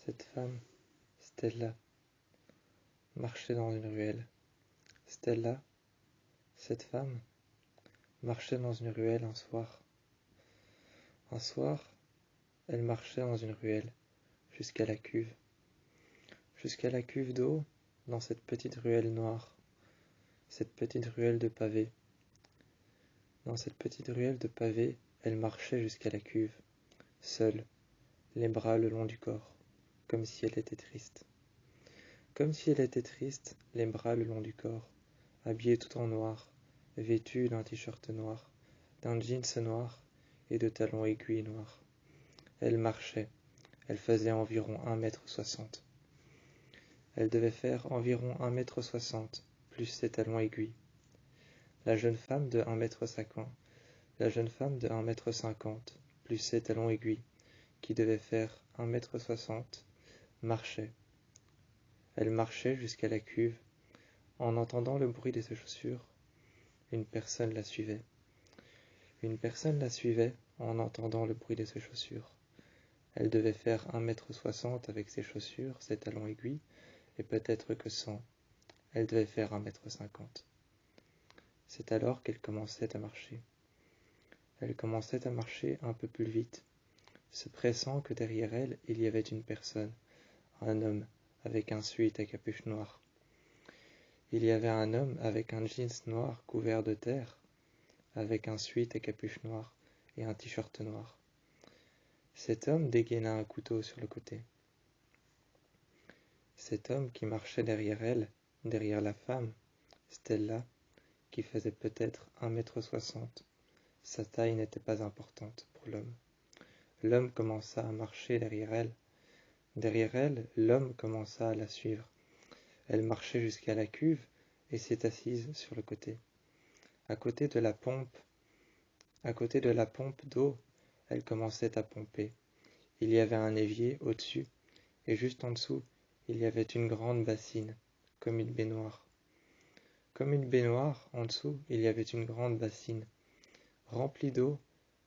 Cette femme, Stella, marchait dans une ruelle. Stella, cette femme, marchait dans une ruelle un soir. Un soir, elle marchait dans une ruelle, jusqu'à la cuve. Jusqu'à la cuve d'eau, dans cette petite ruelle noire. Cette petite ruelle de pavés. Dans cette petite ruelle de pavés, elle marchait jusqu'à la cuve, seule, les bras le long du corps, comme si elle était triste. Comme si elle était triste, les bras le long du corps, habillée tout en noir, vêtue d'un t-shirt noir, d'un jeans noir et de talons aiguilles noirs. Elle marchait, elle faisait environ 1,60 m. Elle devait faire environ 1,60 m, plus ses talons aiguilles. La jeune femme de 1,50 m, la jeune femme de 1,50 m, plus ses talons aiguilles, qui devaient faire 1,60 m, marchait. Elle marchait jusqu'à la cuve. En entendant le bruit de ses chaussures, une personne la suivait. Une personne la suivait en entendant le bruit de ses chaussures. Elle devait faire 1,60 m avec ses chaussures, ses talons aiguilles, et peut-être que 100. Elle devait faire 1,50 m. C'est alors qu'elle commençait à marcher. Elle commençait à marcher un peu plus vite, se pressant que derrière elle, il y avait une personne, un homme, avec un sweat à capuche noire. Il y avait un homme avec un jeans noir couvert de terre, avec un sweat à capuche noire et un t-shirt noir. Cet homme dégaina un couteau sur le côté. Cet homme qui marchait derrière elle, derrière la femme, Stella, qui faisait peut-être 1,60 m, sa taille n'était pas importante pour l'homme. L'homme commença à marcher derrière elle. Derrière elle, l'homme commença à la suivre. Elle marchait jusqu'à la cuve et s'est assise sur le côté. À côté de la pompe d'eau, elle commençait à pomper. Il y avait un évier au-dessus, et juste en dessous, il y avait une grande bassine, comme une baignoire. Comme une baignoire, en dessous, il y avait une grande bassine. Remplie d'eau,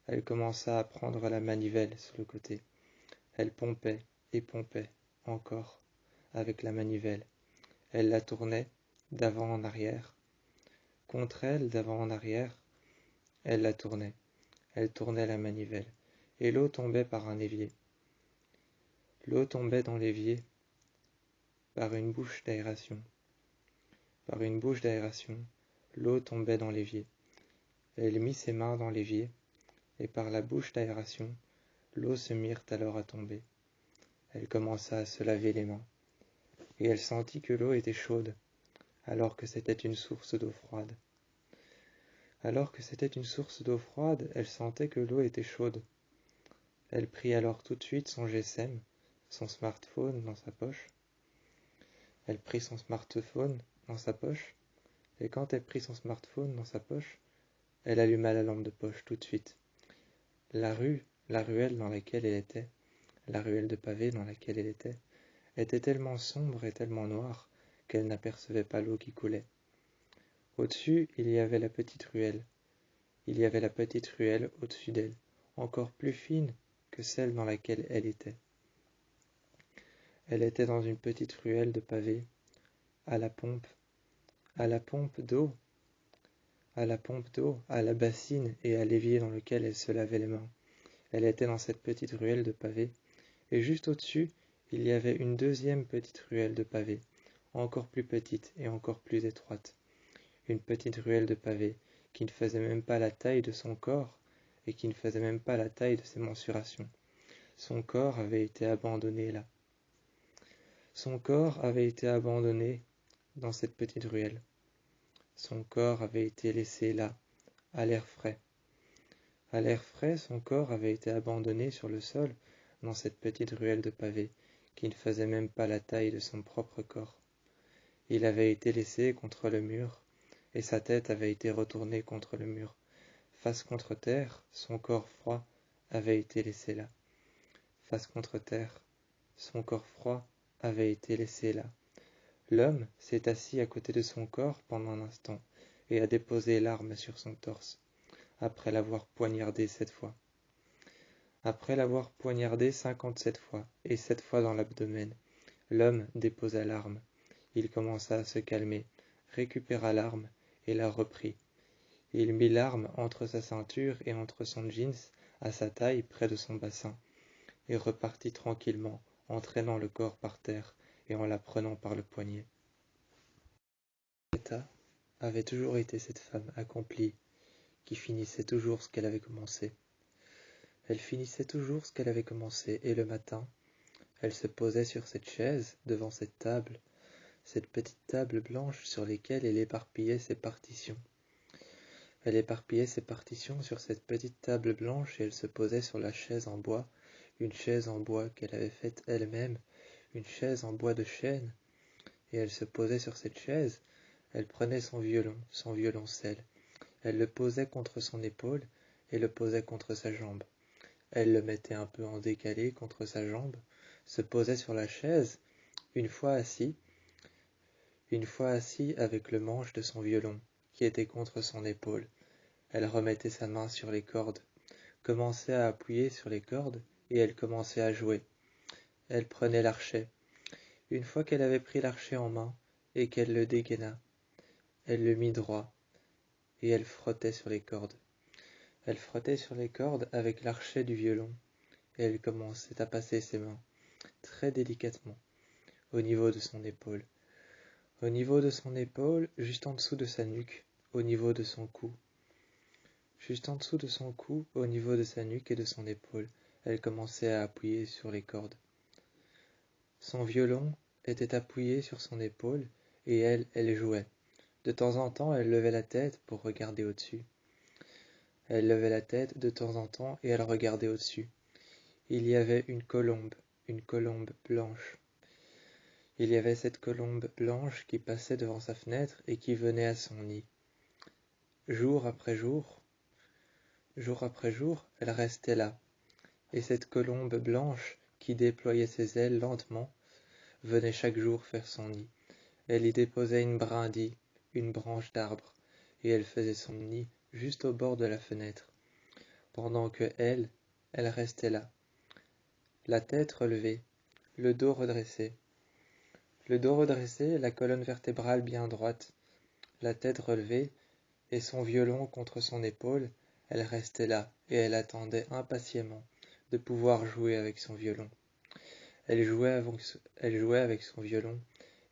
elle commença à prendre la manivelle sur le côté. Elle pompait et pompait, encore, avec la manivelle. Elle la tournait d'avant en arrière. Contre elle, d'avant en arrière, elle la tournait. Elle tournait la manivelle. Et l'eau tombait par un évier. L'eau tombait dans l'évier par une bouche d'aération. Par une bouche d'aération, l'eau tombait dans l'évier. Elle mit ses mains dans l'évier, et par la bouche d'aération, l'eau se mit alors à tomber. Elle commença à se laver les mains, et elle sentit que l'eau était chaude, alors que c'était une source d'eau froide. Alors que c'était une source d'eau froide, elle sentait que l'eau était chaude. Elle prit alors tout de suite son GSM, son smartphone dans sa poche. Elle prit son smartphone dans sa poche, et quand elle prit son smartphone dans sa poche, elle alluma la lampe de poche tout de suite. La ruelle dans laquelle elle était, la ruelle de pavés dans laquelle elle était tellement sombre et tellement noire qu'elle n'apercevait pas l'eau qui coulait. Au-dessus, il y avait la petite ruelle. Il y avait la petite ruelle au-dessus d'elle, encore plus fine que celle dans laquelle elle était. Elle était dans une petite ruelle de pavés, à la pompe d'eau, à la bassine et à l'évier dans lequel elle se lavait les mains. Elle était dans cette petite ruelle de pavés, et juste au-dessus, il y avait une deuxième petite ruelle de pavés, encore plus petite et encore plus étroite. Une petite ruelle de pavés qui ne faisait même pas la taille de son corps et qui ne faisait même pas la taille de ses mensurations. Son corps avait été abandonné là. Son corps avait été abandonné dans cette petite ruelle. Son corps avait été laissé là, à l'air frais. À l'air frais, son corps avait été abandonné sur le sol dans cette petite ruelle de pavés qui ne faisait même pas la taille de son propre corps. Il avait été laissé contre le mur et sa tête avait été retournée contre le mur. Face contre terre, son corps froid avait été laissé là. Face contre terre, son corps froid avait été laissé là. L'homme s'est assis à côté de son corps pendant un instant et a déposé l'arme sur son torse, après l'avoir poignardé 7 fois. Après l'avoir poignardé 57 fois, et 7 fois dans l'abdomen, l'homme déposa l'arme. Il commença à se calmer, récupéra l'arme et la reprit. Il mit l'arme entre sa ceinture et entre son jeans, à sa taille près de son bassin, et repartit tranquillement, en traînant le corps par terre et en la prenant par le poignet. Greta avait toujours été cette femme accomplie, qui finissait toujours ce qu'elle avait commencé. Elle finissait toujours ce qu'elle avait commencé, et le matin, elle se posait sur cette chaise, devant cette table, cette petite table blanche sur laquelle elle éparpillait ses partitions. Elle éparpillait ses partitions sur cette petite table blanche et elle se posait sur la chaise en bois, une chaise en bois qu'elle avait faite elle-même, une chaise en bois de chêne, et elle se posait sur cette chaise, elle prenait son violon, son violoncelle, elle le posait contre son épaule et le posait contre sa jambe. Elle le mettait un peu en décalé contre sa jambe, se posait sur la chaise, une fois assis avec le manche de son violon, qui était contre son épaule. Elle remettait sa main sur les cordes, commençait à appuyer sur les cordes, et elle commençait à jouer. Elle prenait l'archet. Une fois qu'elle avait pris l'archet en main, et qu'elle le dégaina, elle le mit droit, et elle frottait sur les cordes. Elle frottait sur les cordes avec l'archet du violon, et elle commençait à passer ses mains, très délicatement, au niveau de son épaule. Au niveau de son épaule, juste en dessous de sa nuque, au niveau de son cou. Juste en dessous de son cou, au niveau de sa nuque et de son épaule, elle commençait à appuyer sur les cordes. Son violon était appuyé sur son épaule, et elle jouait. De temps en temps, elle levait la tête pour regarder au-dessus. Elle levait la tête de temps en temps et elle regardait au-dessus. Il y avait une colombe blanche. Il y avait cette colombe blanche qui passait devant sa fenêtre et qui venait à son nid. Jour après jour, elle restait là, et cette colombe blanche qui déployait ses ailes lentement venait chaque jour faire son nid. Elle y déposait une brindille, une branche d'arbre, et elle faisait son nid juste au bord de la fenêtre, pendant que elle restait là, la tête relevée, le dos redressé. Le dos redressé, la colonne vertébrale bien droite, la tête relevée, et son violon contre son épaule, elle restait là, et elle attendait impatiemment de pouvoir jouer avec son violon. Elle jouait avec son violon,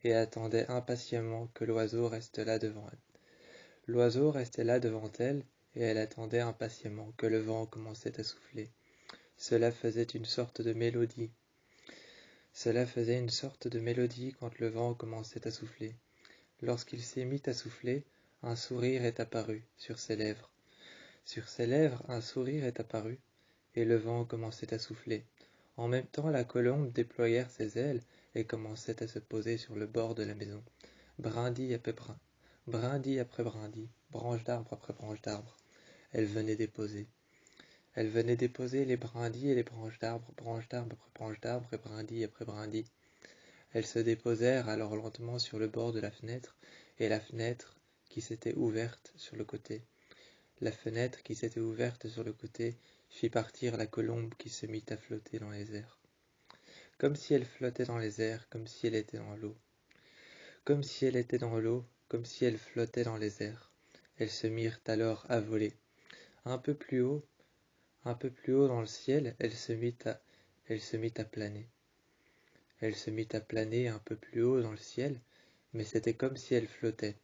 et attendait impatiemment que l'oiseau reste là devant elle. L'oiseau restait là devant elle, et elle attendait impatiemment que le vent commençait à souffler. Cela faisait une sorte de mélodie. Cela faisait une sorte de mélodie quand le vent commençait à souffler. Lorsqu'il s'est mis à souffler, un sourire est apparu sur ses lèvres. Sur ses lèvres, un sourire est apparu, et le vent commençait à souffler. En même temps, la colombe déployait ses ailes et commençait à se poser sur le bord de la maison. Brindille après brindille, branche d'arbre après branche d'arbre. Elle venait déposer. Elle venait déposer les brindilles et les branche d'arbre après branche d'arbre et brindille après brindille. Elles se déposèrent alors lentement sur le bord de la fenêtre, et la fenêtre qui s'était ouverte sur le côté. La fenêtre qui s'était ouverte sur le côté fit partir la colombe qui se mit à flotter dans les airs. Comme si elle flottait dans les airs, comme si elle était dans l'eau. Comme si elle était dans l'eau, comme si elle flottait dans les airs. Elles se mirent alors à voler. Un peu plus haut dans le ciel, elle se mit à planer. Elle se mit à planer un peu plus haut dans le ciel, mais c'était comme si elle flottait.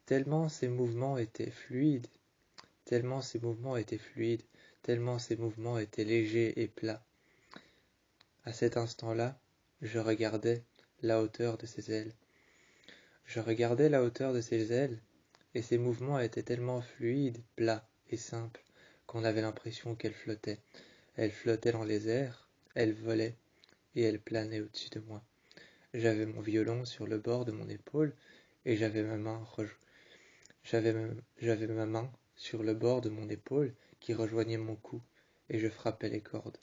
Tellement ses mouvements étaient fluides, tellement ses mouvements étaient légers et plats. À cet instant-là, je regardais la hauteur de ses ailes. Je regardais la hauteur de ses ailes, et ses mouvements étaient tellement fluides, plats et simples, qu'on avait l'impression qu'elle flottait. Elle flottait dans les airs, elle volait, et elle planait au-dessus de moi. J'avais mon violon sur le bord de mon épaule, et j'avais ma main sur le bord de mon épaule qui rejoignait mon cou, et je frappais les cordes.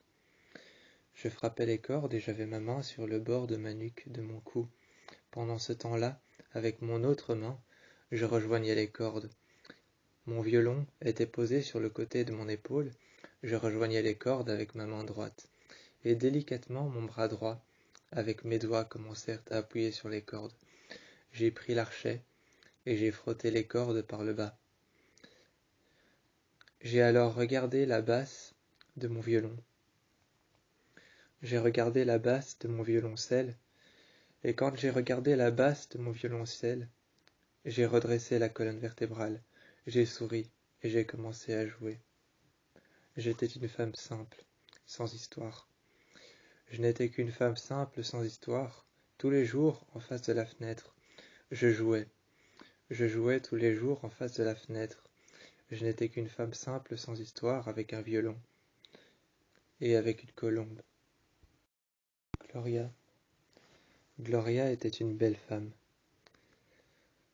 Je frappais les cordes et j'avais ma main sur le bord de ma nuque, de mon cou. Pendant ce temps-là, avec mon autre main, je rejoignais les cordes. Mon violon était posé sur le côté de mon épaule, je rejoignais les cordes avec ma main droite, et délicatement mon bras droit, avec mes doigts, commencèrent à appuyer sur les cordes. J'ai pris l'archet, et j'ai frotté les cordes par le bas. J'ai alors regardé la basse de mon violon. J'ai regardé la basse de mon violoncelle, et quand j'ai regardé la basse de mon violoncelle, j'ai redressé la colonne vertébrale, j'ai souri, et j'ai commencé à jouer. J'étais une femme simple, sans histoire. Je n'étais qu'une femme simple, sans histoire. Tous les jours, en face de la fenêtre, je jouais. Je jouais tous les jours en face de la fenêtre. Je n'étais qu'une femme simple, sans histoire, avec un violon et avec une colombe. Gloria. Gloria était une belle femme.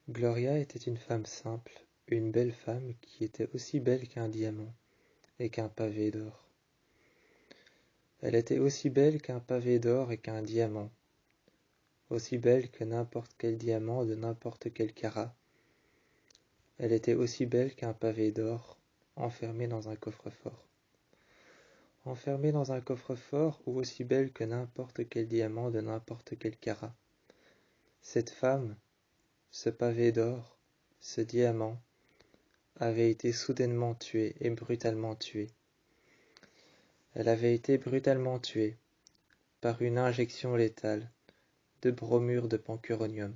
Gloria était une femme simple, une belle femme qui était aussi belle qu'un diamant et qu'un pavé d'or. Elle était aussi belle qu'un pavé d'or et qu'un diamant, aussi belle que n'importe quel diamant de n'importe quel carat. Elle était aussi belle qu'un pavé d'or, enfermé dans un coffre-fort. Enfermée dans un coffre-fort ou aussi belle que n'importe quel diamant de n'importe quel carat. Cette femme, ce pavé d'or, ce diamant, avait été soudainement tuée et brutalement tuée. Elle avait été brutalement tuée par une injection létale de bromure de pancuronium.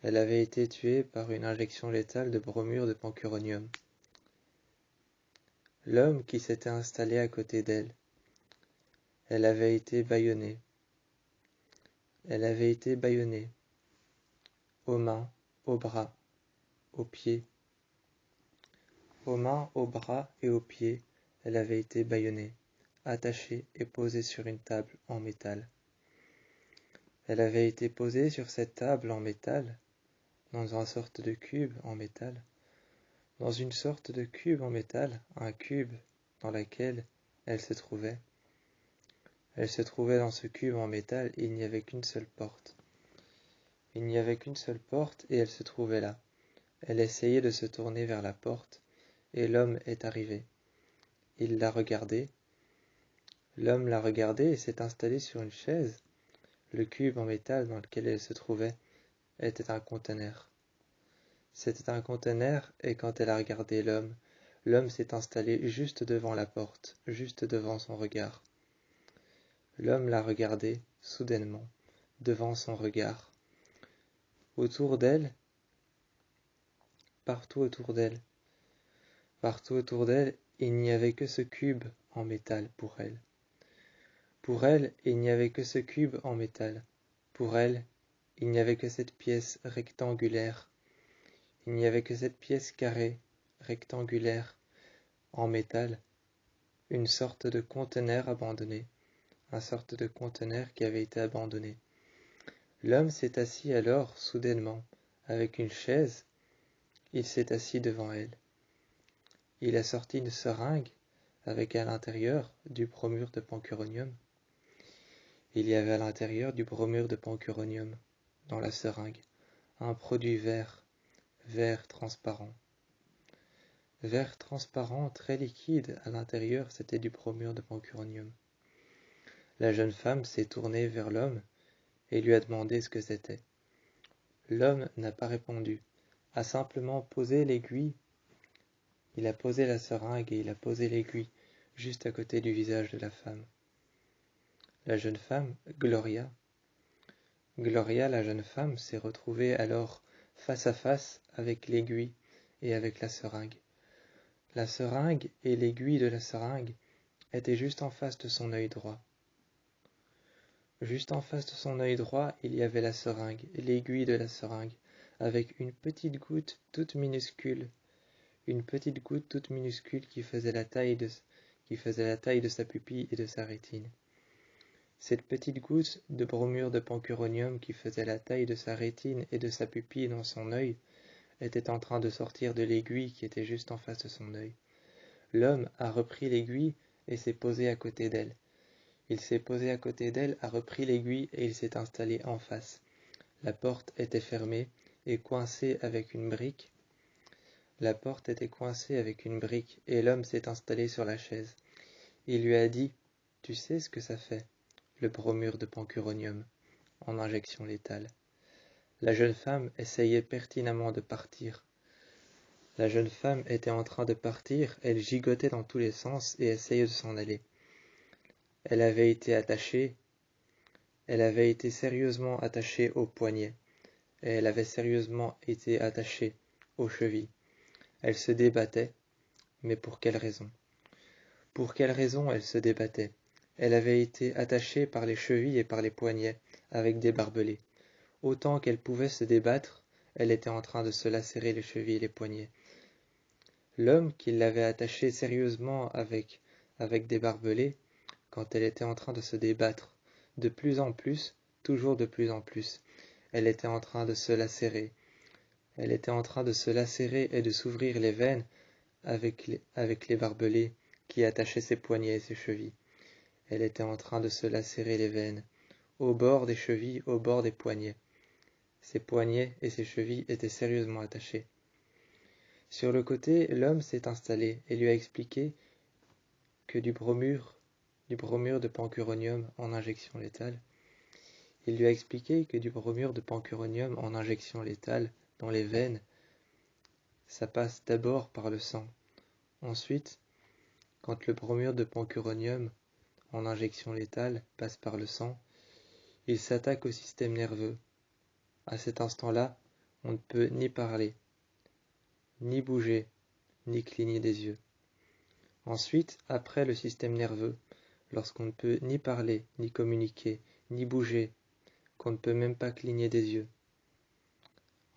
Elle avait été tuée par une injection létale de bromure de pancuronium. L'homme qui s'était installé à côté d'elle, elle avait été bâillonnée. Elle avait été bâillonnée, aux mains, aux bras, aux pieds. Aux mains, aux bras et aux pieds, elle avait été bâillonnée, attachée et posée sur une table en métal. Elle avait été posée sur cette table en métal, dans une sorte de cube en métal, un cube dans lequel elle se trouvait. Elle se trouvait dans ce cube en métal et il n'y avait qu'une seule porte. Il n'y avait qu'une seule porte et elle se trouvait là. Elle essayait de se tourner vers la porte et l'homme est arrivé. Il l'a regardée. L'homme l'a regardée et s'est installé sur une chaise. Le cube en métal dans lequel elle se trouvait était un conteneur. C'était un conteneur et quand elle a regardé l'homme, l'homme s'est installé juste devant la porte, juste devant son regard. L'homme l'a regardée, soudainement, devant son regard. Autour d'elle, partout autour d'elle, il n'y avait que ce cube en métal pour elle. Pour elle, il n'y avait que ce cube en métal. Pour elle, il n'y avait que cette pièce rectangulaire. Il n'y avait que cette pièce carrée, rectangulaire, en métal, une sorte de conteneur abandonné, une sorte de conteneur qui avait été abandonné. L'homme s'est assis alors, soudainement, avec une chaise, il s'est assis devant elle. Il a sorti une seringue avec à l'intérieur du bromure de pancuronium. Il y avait à l'intérieur du bromure de pancuronium dans la seringue, un produit vert, vert transparent. Vert transparent, très liquide, à l'intérieur c'était du bromure de pancuronium. La jeune femme s'est tournée vers l'homme et lui a demandé ce que c'était. L'homme n'a pas répondu, a simplement posé l'aiguille. Il a posé la seringue et il a posé l'aiguille juste à côté du visage de la femme. La jeune femme, Gloria, la jeune femme, s'est retrouvée alors face à face avec l'aiguille et avec la seringue. La seringue et l'aiguille de la seringue étaient juste en face de son œil droit. Juste en face de son œil droit, il y avait la seringue, l'aiguille de la seringue, avec une petite goutte toute minuscule qui faisait la taille de sa pupille et de sa rétine. Cette petite goutte de bromure de pancuronium qui faisait la taille de sa rétine et de sa pupille dans son œil était en train de sortir de l'aiguille qui était juste en face de son œil. L'homme a repris l'aiguille et s'est posé à côté d'elle. Il s'est posé à côté d'elle, a repris l'aiguille et il s'est installé en face. La porte était fermée et coincée avec une brique. La porte était coincée avec une brique et l'homme s'est installé sur la chaise. Il lui a dit: « Tu sais ce que ça fait, le bromure de pancuronium, en injection létale. » La jeune femme essayait pertinemment de partir. La jeune femme était en train de partir, elle gigotait dans tous les sens et essayait de s'en aller. Elle avait été sérieusement attachée au poignet, et elle avait sérieusement été attachée aux chevilles. Elle se débattait, mais pour quelle raison? Pour quelle raison elle se débattait? Elle avait été attachée par les chevilles et par les poignets, avec des barbelés. Autant qu'elle pouvait se débattre, elle était en train de se lacérer les chevilles et les poignets. L'homme qui l'avait attachée sérieusement avec des barbelés, quand elle était en train de se débattre, de plus en plus, toujours de plus en plus, elle était en train de se lacérer. Elle était en train de se lacérer et de s'ouvrir les veines avec les barbelés qui attachaient ses poignets et ses chevilles. Elle était en train de se lacérer les veines, au bord des chevilles, au bord des poignets. Ses poignets et ses chevilles étaient sérieusement attachés. Sur le côté, l'homme s'est installé et lui a expliqué que du bromure de pancuronium en injection létale. Il lui a expliqué que du bromure de pancuronium en injection létale dans les veines, ça passe d'abord par le sang. Ensuite, quand le bromure de pancuronium en injection létale passe par le sang, il s'attaque au système nerveux. À cet instant-là, on ne peut ni parler, ni bouger, ni cligner des yeux. Ensuite, après le système nerveux, lorsqu'on ne peut ni parler, ni communiquer, ni bouger, qu'on ne peut même pas cligner des yeux.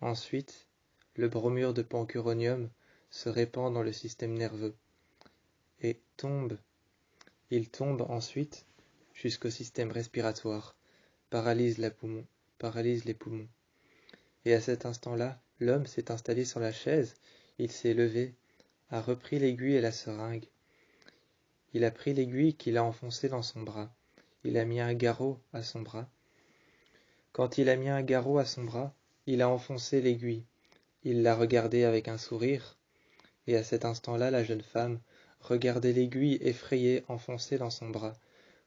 Ensuite, le bromure de pancuronium se répand dans le système nerveux et il tombe ensuite jusqu'au système respiratoire, paralyse les poumons. Et à cet instant-là, l'homme s'est installé sur la chaise, il s'est levé, a repris l'aiguille et la seringue. Il a pris l'aiguille qu'il a enfoncée dans son bras. Il a mis un garrot à son bras. Quand il a mis un garrot à son bras, il a enfoncé l'aiguille. Il l'a regardé avec un sourire, et à cet instant-là, la jeune femme regardait l'aiguille effrayée enfoncée dans son bras.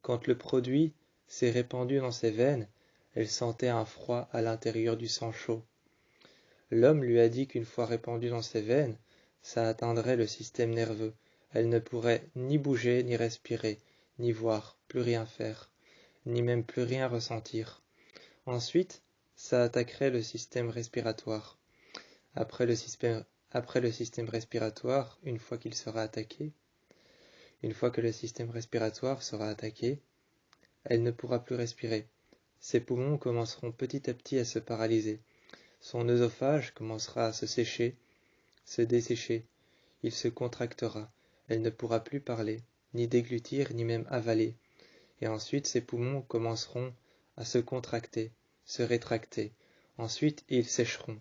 Quand le produit s'est répandu dans ses veines, elle sentait un froid à l'intérieur du sang chaud. L'homme lui a dit qu'une fois répandu dans ses veines, ça atteindrait le système nerveux. Elle ne pourrait ni bouger, ni respirer, ni voir, plus rien faire, ni même plus rien ressentir. Ensuite, ça attaquerait le système respiratoire. Après le système respiratoire, une fois que le système respiratoire sera attaqué, elle ne pourra plus respirer. Ses poumons commenceront petit à petit à se paralyser. Son œsophage commencera à se sécher, se dessécher. Il se contractera. Elle ne pourra plus parler, ni déglutir, ni même avaler. Et ensuite, ses poumons commenceront à se contracter, se rétracter. Ensuite, ils sécheront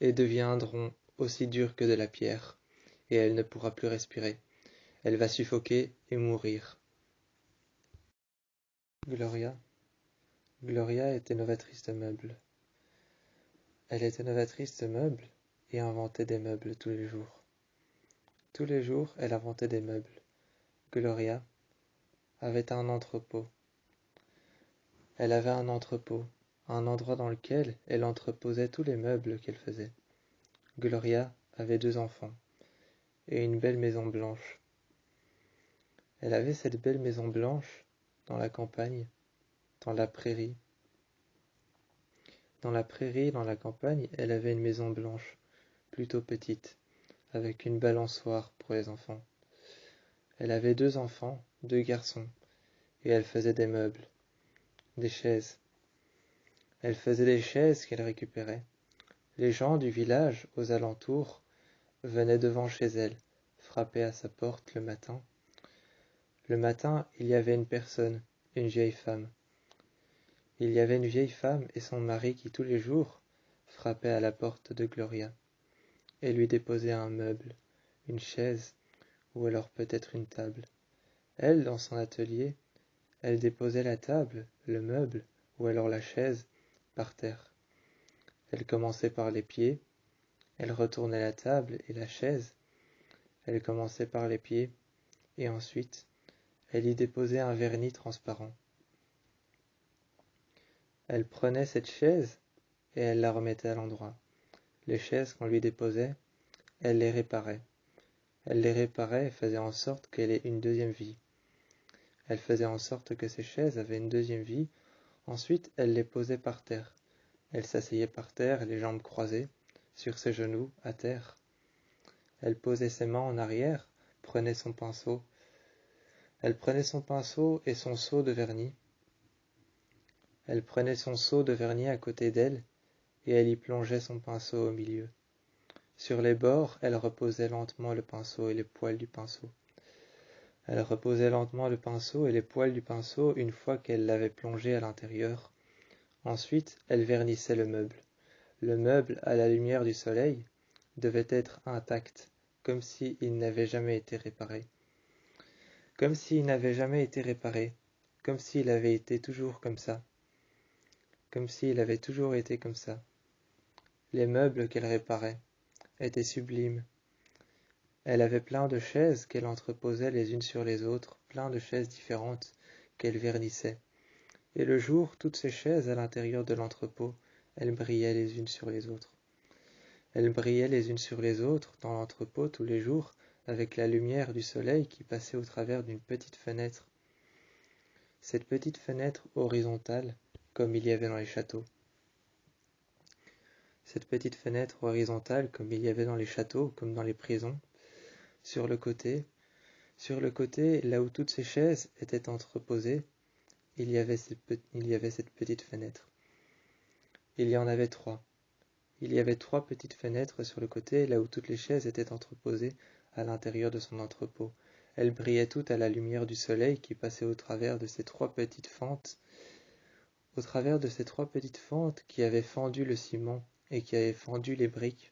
et deviendront aussi durs que de la pierre. Et elle ne pourra plus respirer. Elle va suffoquer et mourir. Gloria était novatrice de meubles. Elle était novatrice de meubles et inventait des meubles tous les jours. Tous les jours, elle inventait des meubles. Gloria avait un entrepôt. Elle avait un entrepôt, un endroit dans lequel elle entreposait tous les meubles qu'elle faisait. Gloria avait 2 enfants et une belle maison blanche. Elle avait cette belle maison blanche dans la campagne, dans la prairie. Dans la prairie, dans la campagne, elle avait une maison blanche, plutôt petite, avec une balançoire pour les enfants. Elle avait 2 enfants, 2 garçons, et elle faisait des meubles, des chaises. Elle faisait des chaises qu'elle récupérait. Les gens du village, aux alentours, venaient devant chez elle, frapper à sa porte le matin. Le matin, il y avait une personne, une vieille femme. Il y avait une vieille femme et son mari qui tous les jours frappaient à la porte de Gloria et lui déposaient un meuble, une chaise ou alors peut-être une table. Elle, dans son atelier, elle déposait la table, le meuble ou alors la chaise par terre. Elle commençait par les pieds Elle retournait la table et la chaise. Elle commençait par les pieds, et ensuite, elle y déposait un vernis transparent. Elle prenait cette chaise et elle la remettait à l'endroit. Les chaises qu'on lui déposait, elle les réparait. Elle les réparait et faisait en sorte qu'elle ait une deuxième vie. Elle faisait en sorte que ces chaises avaient une deuxième vie. Ensuite, elle les posait par terre. Elle s'asseyait par terre, les jambes croisées, sur ses genoux, à terre. Elle posait ses mains en arrière, prenait son pinceau. Elle prenait son pinceau et son seau de vernis. Elle prenait son seau de vernis à côté d'elle, et elle y plongeait son pinceau au milieu. Sur les bords, elle reposait lentement le pinceau et les poils du pinceau. Elle reposait lentement le pinceau et les poils du pinceau une fois qu'elle l'avait plongé à l'intérieur. Ensuite, elle vernissait le meuble. Le meuble, à la lumière du soleil, devait être intact, comme s'il n'avait jamais été réparé. Comme s'il n'avait jamais été réparé, comme s'il avait été toujours comme ça. Comme s'il avait toujours été comme ça. Les meubles qu'elle réparait étaient sublimes. Elle avait plein de chaises qu'elle entreposait les unes sur les autres, plein de chaises différentes qu'elle vernissait. Et le jour, toutes ces chaises à l'intérieur de l'entrepôt, elles brillaient les unes sur les autres. Elles brillaient les unes sur les autres dans l'entrepôt tous les jours, avec la lumière du soleil qui passait au travers d'une petite fenêtre. Cette petite fenêtre horizontale, comme il y avait dans les châteaux. Cette petite fenêtre horizontale, comme il y avait dans les châteaux, comme dans les prisons, sur le côté, là où toutes ces chaises étaient entreposées, il y avait cette petite fenêtre. Il y en avait trois. Il y avait trois petites fenêtres sur le côté, là où toutes les chaises étaient entreposées à l'intérieur de son entrepôt. Elles brillaient toutes à la lumière du soleil qui passait au travers de ces trois petites fentes, qui avaient fendu le ciment et qui avaient fendu les briques.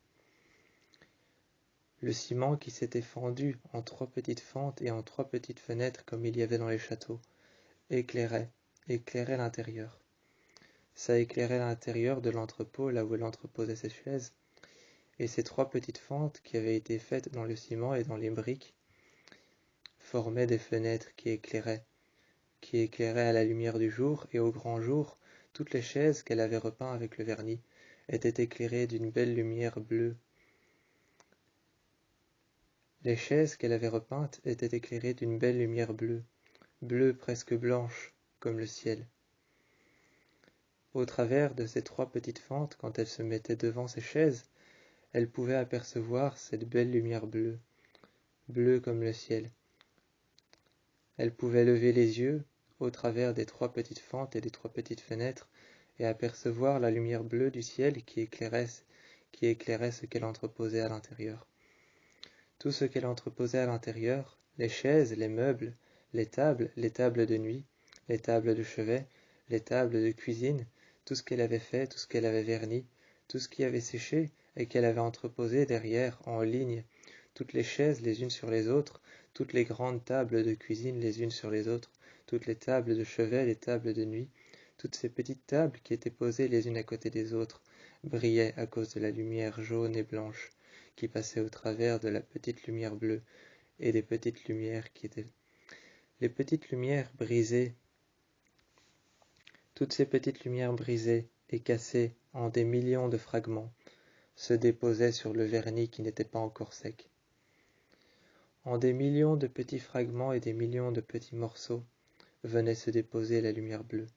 Le ciment qui s'était fendu en trois petites fentes et en trois petites fenêtres comme il y avait dans les châteaux, éclairait l'intérieur. Ça éclairait l'intérieur de l'entrepôt, là où elle entreposait ses chaises, et ces trois petites fentes qui avaient été faites dans le ciment et dans les briques formaient des fenêtres qui éclairaient à la lumière du jour, et au grand jour, toutes les chaises qu'elle avait repeintes avec le vernis étaient éclairées d'une belle lumière bleue. Les chaises qu'elle avait repeintes étaient éclairées d'une belle lumière bleue, bleue presque blanche, comme le ciel. Au travers de ces trois petites fentes, quand elle se mettait devant ces chaises, elle pouvait apercevoir cette belle lumière bleue, bleue comme le ciel. Elle pouvait lever les yeux au travers des trois petites fentes et des trois petites fenêtres et apercevoir la lumière bleue du ciel qui éclairait ce qu'elle entreposait à l'intérieur. Tout ce qu'elle entreposait à l'intérieur, les chaises, les meubles, les tables de nuit, les tables de chevet, les tables de cuisine, tout ce qu'elle avait fait, tout ce qu'elle avait verni, tout ce qui avait séché et qu'elle avait entreposé derrière en ligne, toutes les chaises les unes sur les autres, toutes les grandes tables de cuisine les unes sur les autres, toutes les tables de chevet, les tables de nuit, toutes ces petites tables qui étaient posées les unes à côté des autres, brillaient à cause de la lumière jaune et blanche qui passait au travers de la petite lumière bleue et des petites lumières qui étaient... Les petites lumières brisées, toutes ces petites lumières brisées et cassées en des millions de fragments, se déposaient sur le vernis qui n'était pas encore sec. En des millions de petits fragments et des millions de petits morceaux venait se déposer la lumière bleue,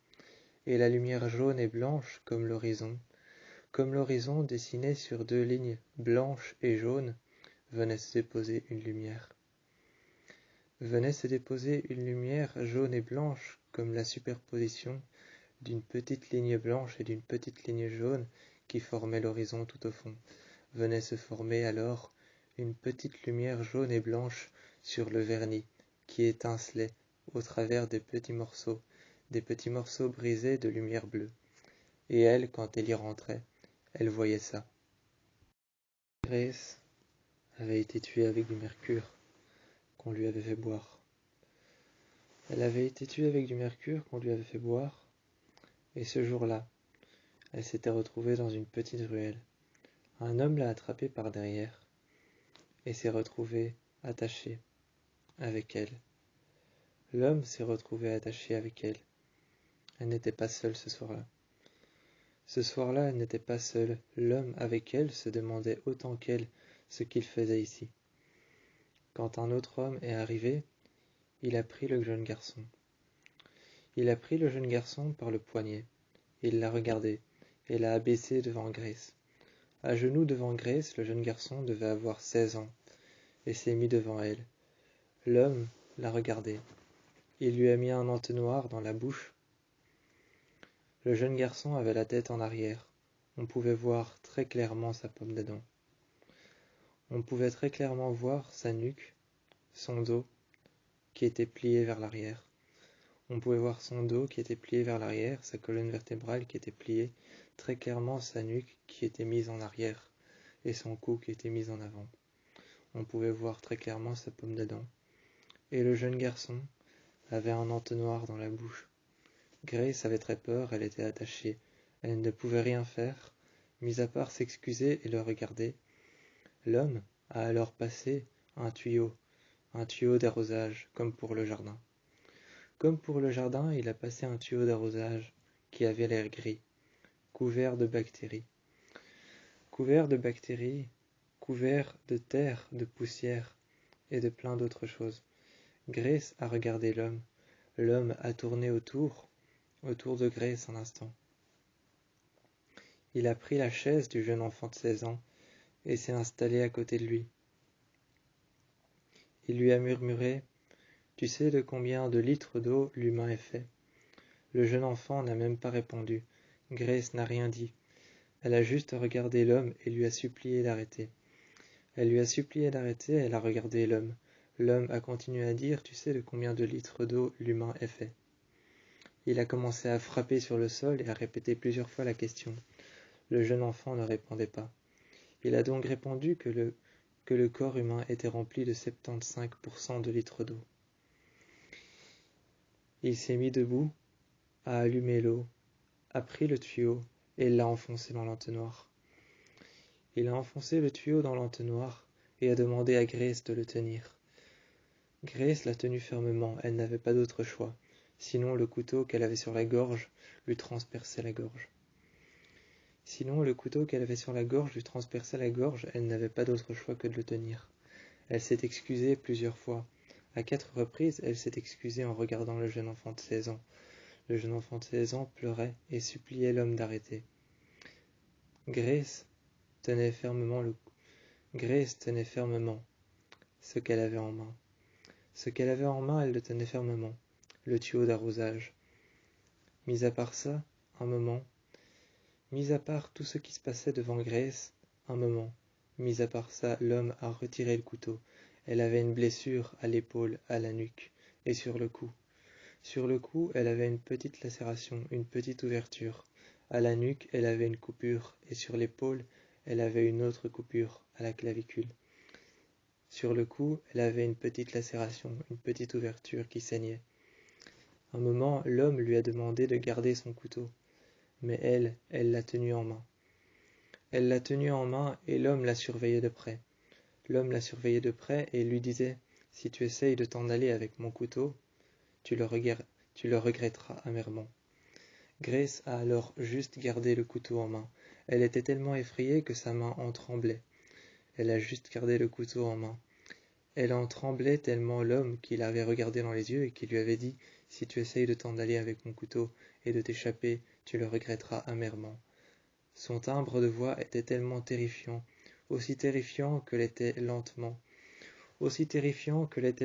et la lumière jaune et blanche comme l'horizon dessiné sur deux lignes blanches et jaunes, venait se déposer une lumière. Venait se déposer une lumière jaune et blanche comme la superposition d'une petite ligne blanche et d'une petite ligne jaune qui formait l'horizon tout au fond. Venait se former alors une petite lumière jaune et blanche sur le vernis qui étincelait au travers des petits morceaux brisés de lumière bleue. Et elle, quand elle y rentrait, elle voyait ça. Grace avait été tuée avec du mercure qu'on lui avait fait boire. Elle avait été tuée avec du mercure qu'on lui avait fait boire, et ce jour-là, elle s'était retrouvée dans une petite ruelle, Un homme l'a attrapée par derrière et s'est retrouvé attaché avec elle. L'homme s'est retrouvé attaché avec elle. Elle n'était pas seule ce soir-là. Ce soir-là, elle n'était pas seule. L'homme avec elle se demandait autant qu'elle ce qu'il faisait ici. Quand un autre homme est arrivé, il a pris le jeune garçon. Il a pris le jeune garçon par le poignet. Il l'a regardé et l'a abaissé devant Grace. À genoux devant Grace, le jeune garçon devait avoir 16 ans et s'est mis devant elle. L'homme l'a regardé. Il lui a mis un entonnoir dans la bouche. Le jeune garçon avait la tête en arrière. On pouvait voir très clairement sa pomme d'Adam. On pouvait très clairement voir sa nuque, son dos, qui était plié vers l'arrière. On pouvait voir son dos qui était plié vers l'arrière, sa colonne vertébrale qui était pliée, très clairement sa nuque qui était mise en arrière, et son cou qui était mis en avant. On pouvait voir très clairement sa pomme d'Adam. Et le jeune garçon avait un entonnoir dans la bouche. Grace avait très peur, elle était attachée. Elle ne pouvait rien faire, mis à part s'excuser et le regarder. L'homme a alors passé un tuyau d'arrosage, comme pour le jardin. Comme pour le jardin, il a passé un tuyau d'arrosage qui avait l'air gris, couvert de bactéries. Couvert de bactéries, couvert de terre, de poussière et de plein d'autres choses. Grace a regardé l'homme. L'homme a tourné autour de Grace un instant. Il a pris la chaise du jeune enfant de 16 ans et s'est installé à côté de lui. Il lui a murmuré « Tu sais de combien de litres d'eau l'humain est fait ?» Le jeune enfant n'a même pas répondu. Grace n'a rien dit. Elle a juste regardé l'homme et lui a supplié d'arrêter. Elle lui a supplié d'arrêter, elle a regardé l'homme. L'homme a continué à dire « Tu sais de combien de litres d'eau l'humain est fait ?» Il a commencé à frapper sur le sol et à répéter plusieurs fois la question. Le jeune enfant ne répondait pas. Il a donc répondu que le corps humain était rempli de 75% de litres d'eau. Il s'est mis debout, a allumé l'eau, a pris le tuyau et l'a enfoncé dans l'entonnoir. Il a enfoncé le tuyau dans l'entonnoir et a demandé à Grace de le tenir. Grace l'a tenu fermement, elle n'avait pas d'autre choix, sinon le couteau qu'elle avait sur la gorge lui transperçait la gorge. Elle n'avait pas d'autre choix que de le tenir. Elle s'est excusée plusieurs fois. À 4 reprises, elle s'est excusée en regardant le jeune enfant de 16 ans. Le jeune enfant de 16 ans pleurait et suppliait l'homme d'arrêter. Grace tenait fermement ce qu'elle avait en main. Ce qu'elle avait en main, elle le tenait fermement, le tuyau d'arrosage. Mis à part ça, un moment, mis à part tout ce qui se passait devant Grace, un moment, mis à part ça, l'homme a retiré le couteau. Elle avait une blessure à l'épaule, à la nuque et sur le cou. Sur le cou, elle avait une petite lacération, une petite ouverture. À la nuque, elle avait une coupure et sur l'épaule, elle avait une autre coupure à la clavicule. Sur le cou, elle avait une petite lacération, une petite ouverture qui saignait. Un moment, l'homme lui a demandé de garder son couteau, mais elle l'a tenu en main. Elle l'a tenu en main et l'homme l'a surveillé de près. L'homme l'a surveillé de près et lui disait « Si tu essayes de t'en aller avec mon couteau, tu le regretteras amèrement. » Grace a alors juste gardé le couteau en main. Elle était tellement effrayée que sa main en tremblait. Elle a juste gardé le couteau en main. Elle en tremblait tellement l'homme qui l'avait regardé dans les yeux et qui lui avait dit « Si tu essayes de t'en aller avec mon couteau et de t'échapper, tu le regretteras amèrement. » Son timbre de voix était tellement terrifiant, aussi terrifiant que l'était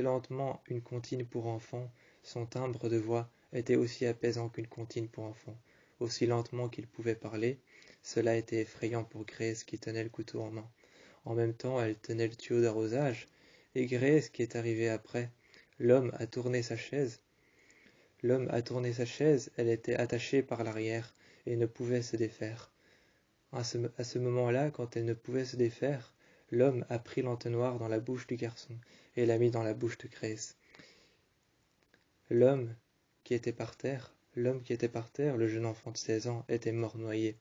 lentement une comptine pour enfants. Son timbre de voix était aussi apaisant qu'une comptine pour enfants. Aussi lentement qu'il pouvait parler, cela était effrayant pour Grace qui tenait le couteau en main. En même temps, elle tenait le tuyau d'arrosage, et Grace qui est arrivée après. L'homme a tourné sa chaise, elle était attachée par l'arrière et ne pouvait se défaire. À ce moment-là, quand elle ne pouvait se défaire, l'homme a pris l'entonnoir dans la bouche du garçon et l'a mis dans la bouche de Grace. L'homme qui était par terre, le jeune enfant de 16 ans, était mort noyé.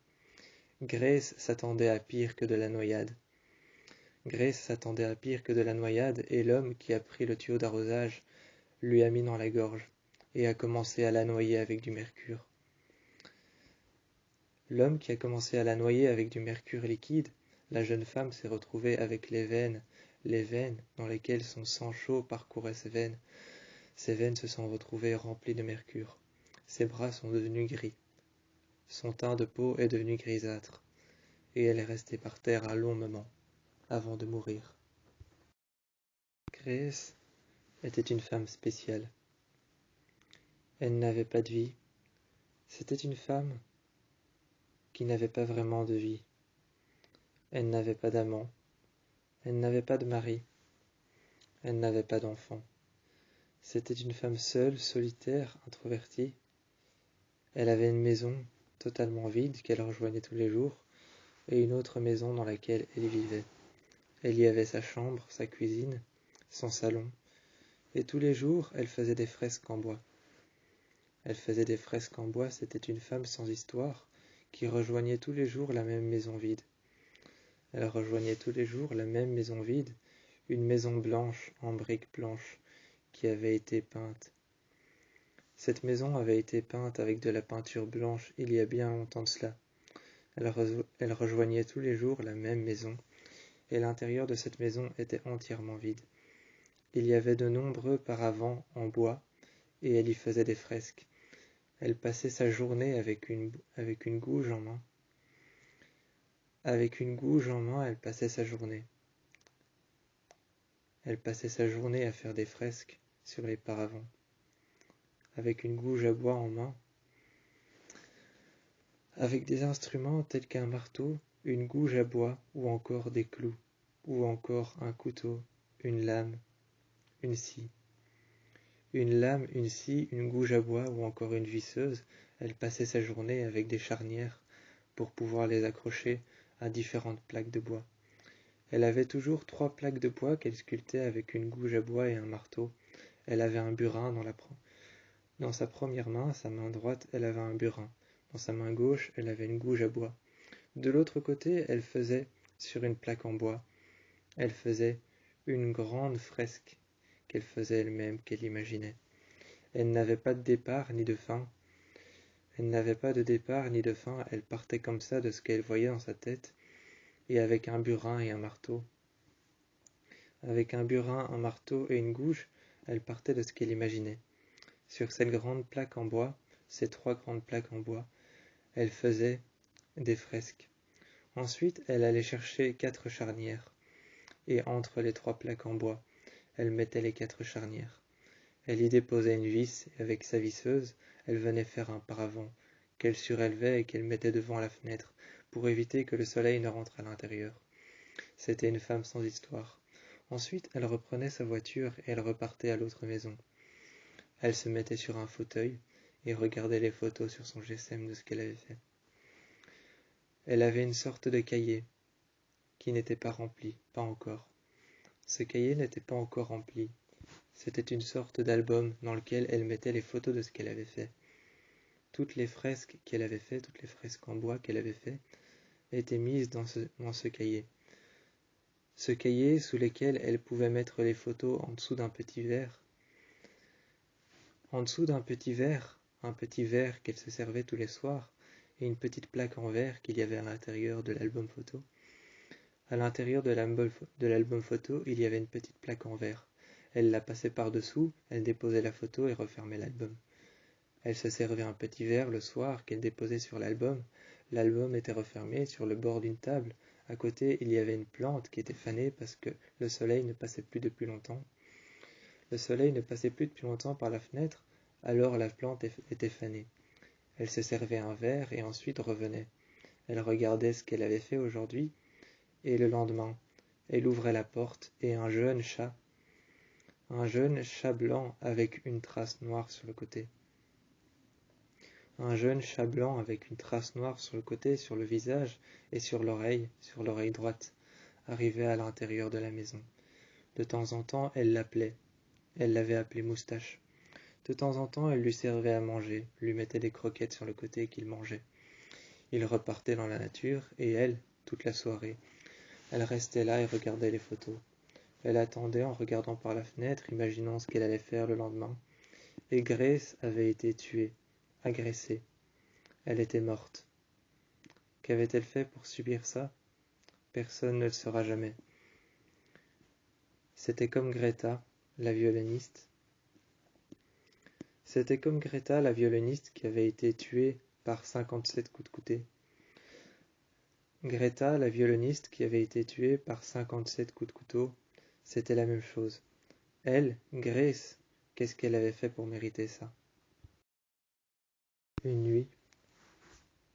Grace s'attendait à pire que de la noyade. Grace s'attendait à pire que de la noyade, et l'homme qui a pris le tuyau d'arrosage lui a mis dans la gorge, et a commencé à la noyer avec du mercure. L'homme qui a commencé à la noyer avec du mercure liquide, la jeune femme s'est retrouvée avec les veines dans lesquelles son sang chaud parcourait ses veines. Ses veines se sont retrouvées remplies de mercure. Ses bras sont devenus gris. Son teint de peau est devenu grisâtre. Et elle est restée par terre un long moment, avant de mourir. Grace était une femme spéciale. Elle n'avait pas de vie. C'était une femme qui n'avait pas vraiment de vie. Elle n'avait pas d'amant. Elle n'avait pas de mari. Elle n'avait pas d'enfant. C'était une femme seule, solitaire, introvertie. Elle avait une maison totalement vide qu'elle rejoignait tous les jours et une autre maison dans laquelle elle vivait. Elle y avait sa chambre, sa cuisine, son salon, et tous les jours elle faisait des fresques en bois. Elle faisait des fresques en bois, c'était une femme sans histoire qui rejoignait tous les jours la même maison vide. Elle rejoignait tous les jours la même maison vide, une maison blanche en briques blanches qui avait été peinte. Cette maison avait été peinte avec de la peinture blanche il y a bien longtemps de cela. Elle rejoignait tous les jours la même maison, et l'intérieur de cette maison était entièrement vide. Il y avait de nombreux paravents en bois, et elle y faisait des fresques. Elle passait sa journée avec une gouge en main. Avec une gouge en main, elle passait sa journée. Elle passait sa journée à faire des fresques sur les paravents. Avec une gouge à bois en main, avec des instruments tels qu'un marteau, une gouge à bois ou encore des clous, ou encore un couteau, une lame, une scie. Une lame, une scie, une gouge à bois ou encore une visseuse, elle passait sa journée avec des charnières pour pouvoir les accrocher à différentes plaques de bois. Elle avait toujours 3 plaques de bois qu'elle sculptait avec une gouge à bois et un marteau. Elle avait un burin dans sa première main, sa main droite, elle avait un burin. Dans sa main gauche, elle avait une gouge à bois. De l'autre côté, elle faisait, sur une plaque en bois, elle faisait une grande fresque qu'elle faisait elle-même, qu'elle imaginait. Elle n'avait pas de départ ni de fin. Elle n'avait pas de départ ni de fin, elle partait comme ça de ce qu'elle voyait dans sa tête, et avec un burin et un marteau. Avec un burin, un marteau et une gouge, elle partait de ce qu'elle imaginait. Sur cette grande plaque en bois, ces 3 grandes plaques en bois, elle faisait des fresques. Ensuite, elle allait chercher 4 charnières, et entre les 3 plaques en bois, elle mettait les 4 charnières. Elle y déposait une vis, et avec sa visseuse, elle venait faire un paravent, qu'elle surélevait et qu'elle mettait devant la fenêtre, pour éviter que le soleil ne rentre à l'intérieur. C'était une femme sans histoire. Ensuite, elle reprenait sa voiture et elle repartait à l'autre maison. Elle se mettait sur un fauteuil et regardait les photos sur son GSM de ce qu'elle avait fait. Elle avait une sorte de cahier qui n'était pas rempli, pas encore. Ce cahier n'était pas encore rempli. C'était une sorte d'album dans lequel elle mettait les photos de ce qu'elle avait fait. Toutes les fresques qu'elle avait fait, toutes les fresques en bois qu'elle avait fait, étaient mises dans ce cahier. Ce cahier sous lequel elle pouvait mettre les photos en dessous d'un petit verre. En dessous d'un petit verre qu'elle se servait tous les soirs, et une petite plaque en verre qu'il y avait à l'intérieur de l'album photo. À l'intérieur de l'album photo, il y avait une petite plaque en verre. Elle la passait par-dessous, elle déposait la photo et refermait l'album. Elle se servait un petit verre le soir qu'elle déposait sur l'album. L'album était refermé sur le bord d'une table. À côté, il y avait une plante qui était fanée parce que le soleil ne passait plus depuis longtemps. Le soleil ne passait plus depuis longtemps par la fenêtre, alors la plante était fanée. Elle se servait un verre et ensuite revenait. Elle regardait ce qu'elle avait fait aujourd'hui, et le lendemain, elle ouvrait la porte et un jeune chat blanc avec une trace noire sur le côté. Un jeune chat blanc avec une trace noire sur le côté, sur le visage et sur l'oreille droite, arrivait à l'intérieur de la maison. De temps en temps, elle l'appelait. Elle l'avait appelé Moustache. De temps en temps, elle lui servait à manger, lui mettait des croquettes sur le côté qu'il mangeait. Il repartait dans la nature, et elle, toute la soirée, elle restait là et regardait les photos. Elle attendait en regardant par la fenêtre, imaginant ce qu'elle allait faire le lendemain. Et Grace avait été tuée, agressée. Elle était morte. Qu'avait-elle fait pour subir ça? Personne ne le saura jamais. C'était comme Greta, la violoniste. C'était comme Greta, la violoniste, qui avait été tuée par 57 coups de couteau. Greta, la violoniste, qui avait été tuée par 57 coups de couteau, c'était la même chose. Elle, Grace, qu'est-ce qu'elle avait fait pour mériter ça? Une nuit,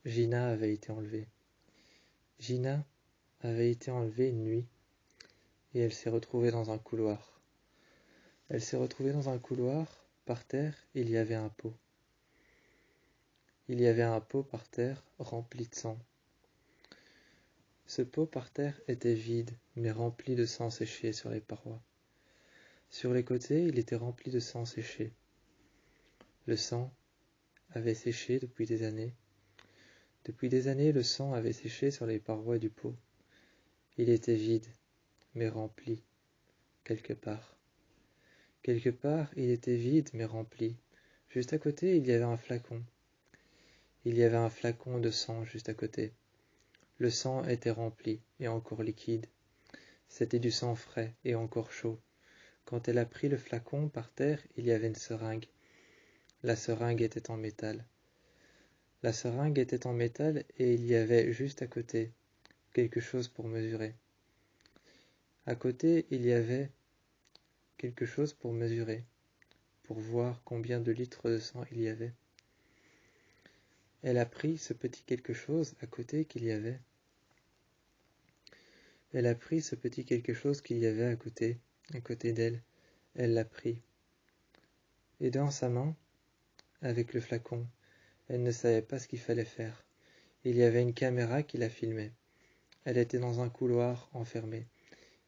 Gina avait été enlevée. Gina avait été enlevée une nuit et elle s'est retrouvée dans un couloir. Elle s'est retrouvée dans un couloir, par terre, il y avait un pot. Il y avait un pot par terre rempli de sang. Ce pot par terre était vide, mais rempli de sang séché sur les parois. Sur les côtés, il était rempli de sang séché. Le sang avait séché depuis des années. Depuis des années, le sang avait séché sur les parois du pot. Il était vide, mais rempli, quelque part. Quelque part, il était vide, mais rempli. Juste à côté, il y avait un flacon. Il y avait un flacon de sang juste à côté. Le sang était rempli et encore liquide. C'était du sang frais et encore chaud. Quand elle a pris le flacon par terre, il y avait une seringue. La seringue était en métal. La seringue était en métal et il y avait juste à côté quelque chose pour mesurer. À côté, il y avait quelque chose pour mesurer, pour voir combien de litres de sang il y avait. Elle a pris ce petit quelque chose à côté qu'il y avait. Elle a pris ce petit quelque chose qu'il y avait à côté d'elle. Elle l'a pris. Et dans sa main, avec le flacon, elle ne savait pas ce qu'il fallait faire. Il y avait une caméra qui la filmait. Elle était dans un couloir enfermé.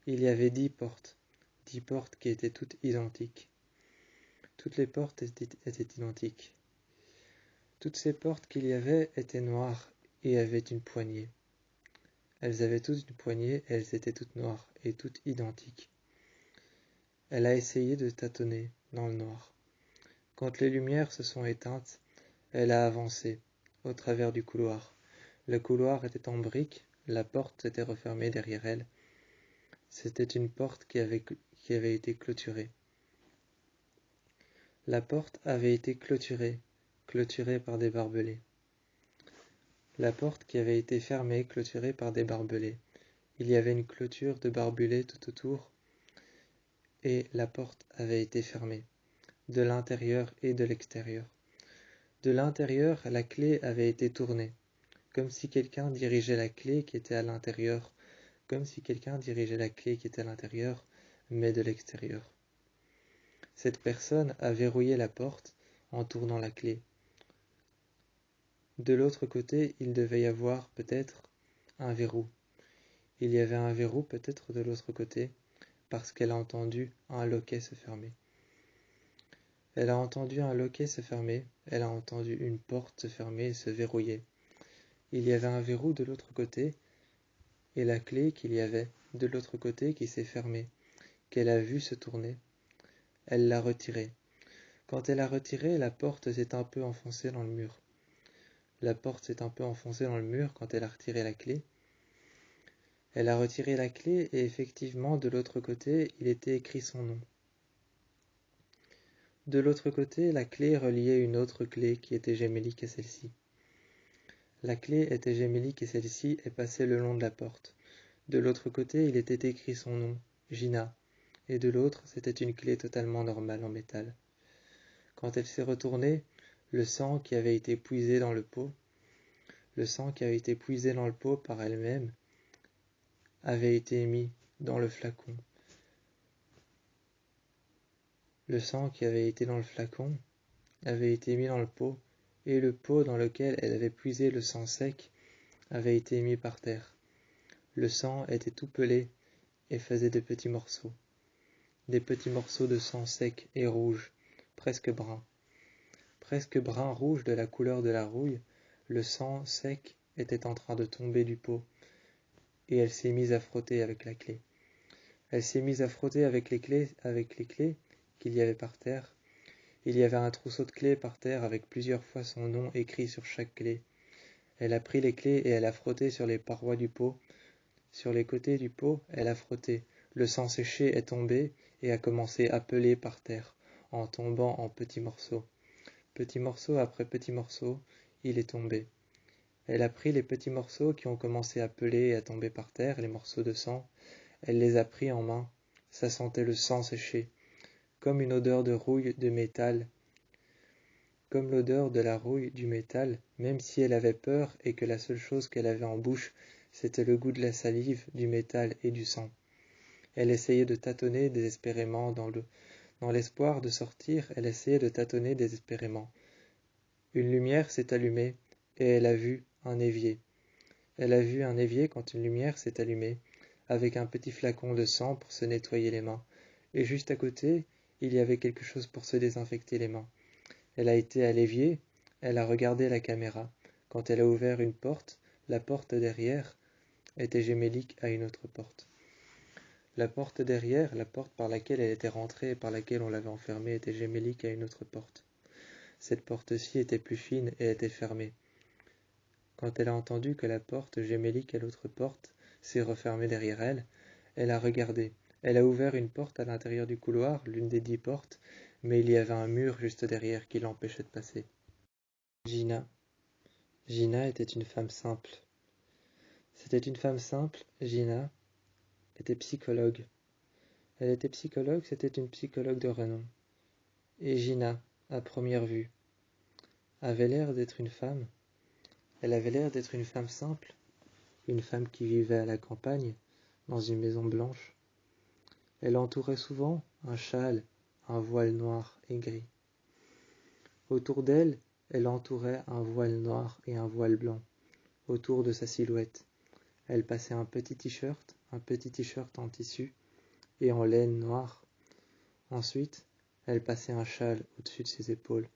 Il y avait 10 portes qui étaient toutes identiques. Toutes les portes étaient identiques. Toutes ces portes qu'il y avait étaient noires et avaient une poignée. Elles avaient toutes une poignée et elles étaient toutes noires et toutes identiques. Elle a essayé de tâtonner dans le noir. Quand les lumières se sont éteintes, elle a avancé au travers du couloir. Le couloir était en briques, la porte s'était refermée derrière elle. C'était une porte qui avait été clôturée. La porte avait été clôturée par des barbelés. La porte qui avait été fermée, clôturée par des barbelés. Il y avait une clôture de barbelés tout autour, et la porte avait été fermée, de l'intérieur et de l'extérieur. De l'intérieur, la clé avait été tournée, comme si quelqu'un dirigeait la clé qui était à l'intérieur, mais de l'extérieur. Cette personne a verrouillé la porte en tournant la clé. De l'autre côté, il devait y avoir peut-être un verrou. Il y avait un verrou peut-être de l'autre côté, parce qu'elle a entendu un loquet se fermer. Elle a entendu un loquet se fermer, elle a entendu une porte se fermer et se verrouiller. Il y avait un verrou de l'autre côté, et la clé qu'il y avait de l'autre côté qui s'est fermée, qu'elle a vue se tourner. Elle l'a retirée. Quand elle a retiré, la porte s'est un peu enfoncée dans le mur. La porte s'est un peu enfoncée dans le mur quand elle a retiré la clé. Elle a retiré la clé et effectivement, de l'autre côté, il était écrit son nom. De l'autre côté, la clé reliait une autre clé qui était gémélique à celle-ci. La clé était gémélique et celle-ci est passée le long de la porte. De l'autre côté, il était écrit son nom, Gina, et de l'autre, c'était une clé totalement normale en métal. Quand elle s'est retournée, le sang qui avait été puisé dans le pot par elle-même, avait été mis dans le flacon. Le sang qui avait été dans le flacon avait été mis dans le pot, et le pot dans lequel elle avait puisé le sang sec avait été mis par terre. Le sang était tout pelé et faisait des petits morceaux de sang sec et rouge, presque brun rouge de la couleur de la rouille. Le sang sec était en train de tomber du pot, et elle s'est mise à frotter avec la clé. Elle s'est mise à frotter avec les clés qu'il y avait par terre. Il y avait un trousseau de clés par terre avec plusieurs fois son nom écrit sur chaque clé. Elle a pris les clés et elle a frotté sur les parois du pot. Sur les côtés du pot, elle a frotté. Le sang séché est tombé et a commencé à peler par terre, en tombant en petits morceaux. Petit morceau après petit morceau, il est tombé. Elle a pris les petits morceaux qui ont commencé à peler et à tomber par terre, les morceaux de sang. Elle les a pris en main. Ça sentait le sang séché, comme une odeur de rouille de métal, comme l'odeur de la rouille du métal, même si elle avait peur et que la seule chose qu'elle avait en bouche, c'était le goût de la salive, du métal et du sang. Elle essayait de tâtonner désespérément dans l'espoir de sortir, elle essayait de tâtonner désespérément. Une lumière s'est allumée et elle a vu un évier. Elle a vu un évier quand une lumière s'est allumée, avec un petit flacon de sang pour se nettoyer les mains, et juste à côté, il y avait quelque chose pour se désinfecter les mains. Elle a été à l'évier, elle a regardé la caméra. Quand elle a ouvert une porte, la porte derrière était gémélique à une autre porte. La porte derrière, la porte par laquelle elle était rentrée et par laquelle on l'avait enfermée, était gémélique à une autre porte. Cette porte-ci était plus fine et était fermée. Quand elle a entendu que la porte gémélique à l'autre porte s'est refermée derrière elle, elle a regardé. Elle a ouvert une porte à l'intérieur du couloir, l'une des 10 portes, mais il y avait un mur juste derrière qui l'empêchait de passer. Gina. Gina était une femme simple. C'était une femme simple, Gina était psychologue. Elle était psychologue, c'était une psychologue de renom. Et Gina, à première vue, avait l'air d'être une femme. Elle avait l'air d'être une femme simple, une femme qui vivait à la campagne, dans une maison blanche. Elle entourait souvent un châle, un voile noir et gris. Autour d'elle, elle entourait un voile noir et un voile blanc, autour de sa silhouette. Elle passait un petit t-shirt en tissu et en laine noire. Ensuite, elle passait un châle au-dessus de ses épaules.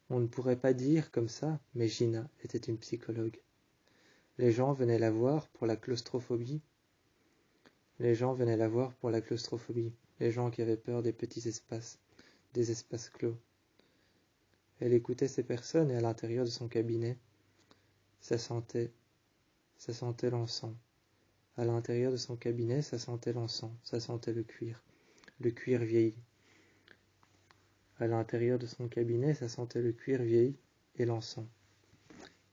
On ne pourrait pas dire comme ça, mais Gina était une psychologue. Les gens venaient la voir pour la claustrophobie. Les gens venaient la voir pour la claustrophobie, les gens qui avaient peur des petits espaces, des espaces clos. Elle écoutait ces personnes et à l'intérieur de son cabinet, ça sentait l'encens. À l'intérieur de son cabinet, ça sentait l'encens, ça sentait le cuir vieilli. À l'intérieur de son cabinet, ça sentait le cuir vieilli et l'encens.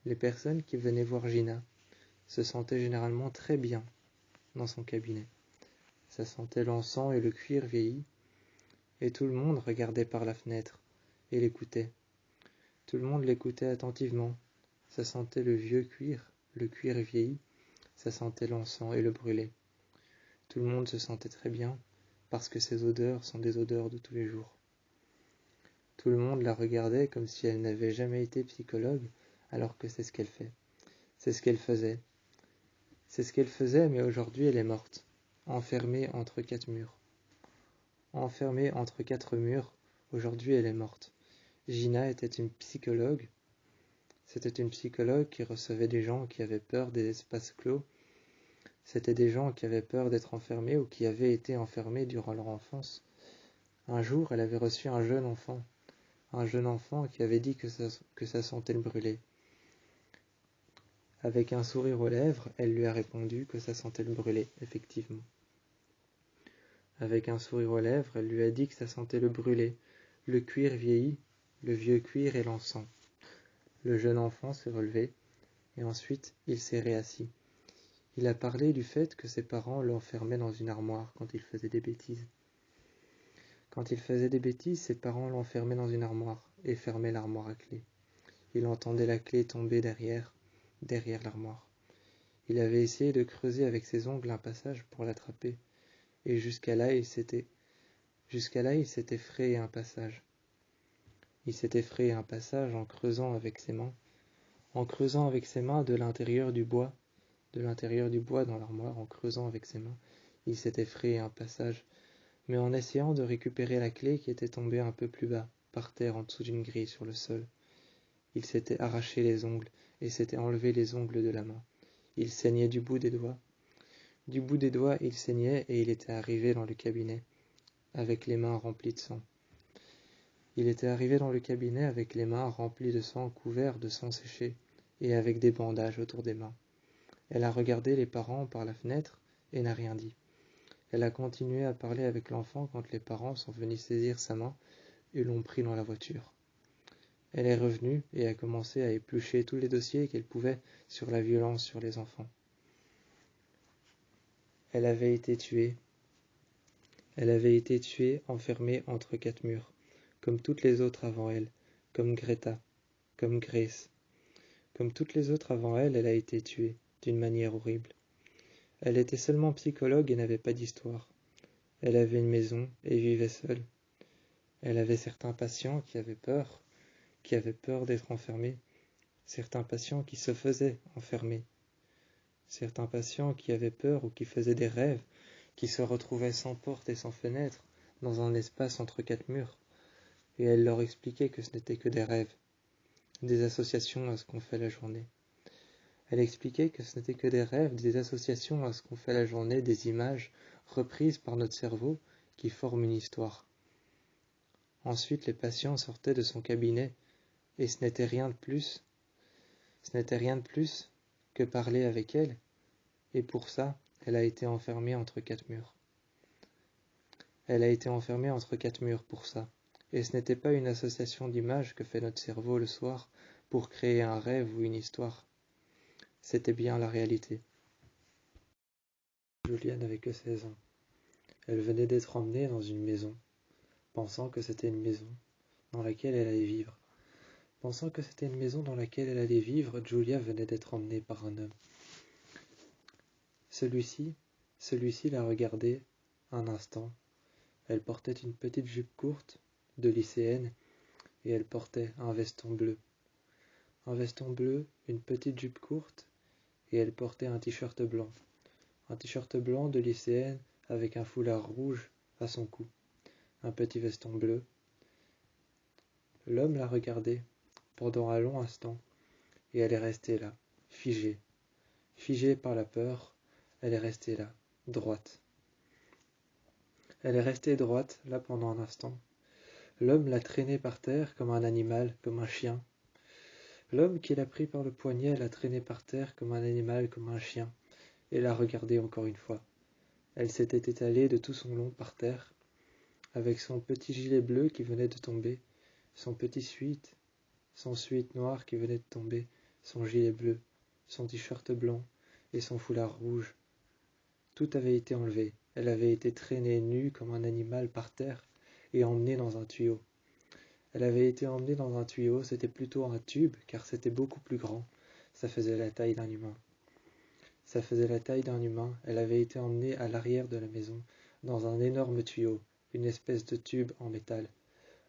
Les personnes qui venaient voir Gina se sentaient généralement très bien dans son cabinet. Ça sentait l'encens et le cuir vieilli, et tout le monde regardait par la fenêtre et l'écoutait. Tout le monde l'écoutait attentivement. Ça sentait le vieux cuir, le cuir vieilli, ça sentait l'encens et le brûlé. Tout le monde se sentait très bien, parce que ces odeurs sont des odeurs de tous les jours. Tout le monde la regardait comme si elle n'avait jamais été psychologue, alors que c'est ce qu'elle fait. C'est ce qu'elle faisait. C'est ce qu'elle faisait, mais aujourd'hui elle est morte, enfermée entre 4 murs. Enfermée entre 4 murs, aujourd'hui elle est morte. Gina était une psychologue. C'était une psychologue qui recevait des gens qui avaient peur des espaces clos. C'était des gens qui avaient peur d'être enfermés ou qui avaient été enfermés durant leur enfance. Un jour, elle avait reçu un jeune enfant qui avait dit que ça sentait le brûlé. Avec un sourire aux lèvres, elle lui a répondu que ça sentait le brûlé, effectivement. Avec un sourire aux lèvres, elle lui a dit que ça sentait le brûlé, le cuir vieilli, le vieux cuir et l'encens. Le jeune enfant s'est relevé, et ensuite il s'est réassis. Il a parlé du fait que ses parents l'enfermaient dans une armoire quand il faisait des bêtises. Quand il faisait des bêtises, ses parents l'enfermaient dans une armoire et fermaient l'armoire à clé. Il entendait la clé tomber derrière l'armoire. Il avait essayé de creuser avec ses ongles un passage pour l'attraper, et jusqu'à là il s'était frayé un passage. Il s'était frayé un passage en creusant avec ses mains, de l'intérieur du bois dans l'armoire, en creusant avec ses mains. Il s'était frayé un passage, mais en essayant de récupérer la clé qui était tombée un peu plus bas, par terre en dessous d'une grille sur le sol. Il s'était arraché les ongles et s'était enlevé les ongles de la main. Il saignait du bout des doigts. Du bout des doigts, il saignait et il était arrivé dans le cabinet, avec les mains remplies de sang. Il était arrivé dans le cabinet avec les mains remplies de sang, couvertes de sang séché, et avec des bandages autour des mains. Elle a regardé les parents par la fenêtre et n'a rien dit. Elle a continué à parler avec l'enfant quand les parents sont venus saisir sa main et l'ont pris dans la voiture. Elle est revenue et a commencé à éplucher tous les dossiers qu'elle pouvait sur la violence sur les enfants. Elle avait été tuée. Elle avait été tuée, enfermée entre 4 murs, comme toutes les autres avant elle, comme Greta, comme Grace. Comme toutes les autres avant elle, elle a été tuée, d'une manière horrible. Elle était seulement psychologue et n'avait pas d'histoire. Elle avait une maison et vivait seule. Elle avait certains patients qui avaient peur d'être enfermés, certains patients qui se faisaient enfermer, certains patients qui avaient peur ou qui faisaient des rêves, qui se retrouvaient sans porte et sans fenêtre, dans un espace entre 4 murs, et elle leur expliquait que ce n'était que des rêves, des associations à ce qu'on fait la journée. Elle expliquait que ce n'était que des rêves, des associations à ce qu'on fait la journée, des images reprises par notre cerveau qui forment une histoire. Ensuite, les patients sortaient de son cabinet et ce n'était rien de plus que parler avec elle, et pour ça, elle a été enfermée entre 4 murs. Elle a été enfermée entre 4 murs pour ça, et ce n'était pas une association d'images que fait notre cerveau le soir pour créer un rêve ou une histoire. C'était bien la réalité. Julia n'avait que 16 ans. Elle venait d'être emmenée dans une maison, pensant que c'était une maison dans laquelle elle allait vivre. Pensant que c'était une maison dans laquelle elle allait vivre, Julia venait d'être emmenée par un homme. Celui-ci la regardait un instant. Elle portait une petite jupe courte de lycéenne et elle portait un veston bleu. Un veston bleu, une petite jupe courte et elle portait un t-shirt blanc. Un t-shirt blanc de lycéenne avec un foulard rouge à son cou. Un petit veston bleu. L'homme la regardait pendant un long instant et elle est restée là, figée. Figée par la peur, elle est restée là, droite. Elle est restée droite, là pendant un instant. L'homme l'a traînée par terre comme un animal, comme un chien. L'homme qui l'a pris par le poignet l'a traînée par terre comme un animal, comme un chien, et l'a regardée encore une fois. Elle s'était étalée de tout son long par terre, avec son petit gilet bleu qui venait de tomber, son sweat noir qui venait de tomber, son gilet bleu, son t-shirt blanc et son foulard rouge. Tout avait été enlevé. Elle avait été traînée nue comme un animal par terre et emmenée dans un tuyau. Elle avait été emmenée dans un tuyau, c'était plutôt un tube car c'était beaucoup plus grand. Ça faisait la taille d'un humain. Ça faisait la taille d'un humain. Elle avait été emmenée à l'arrière de la maison, dans un énorme tuyau, une espèce de tube en métal.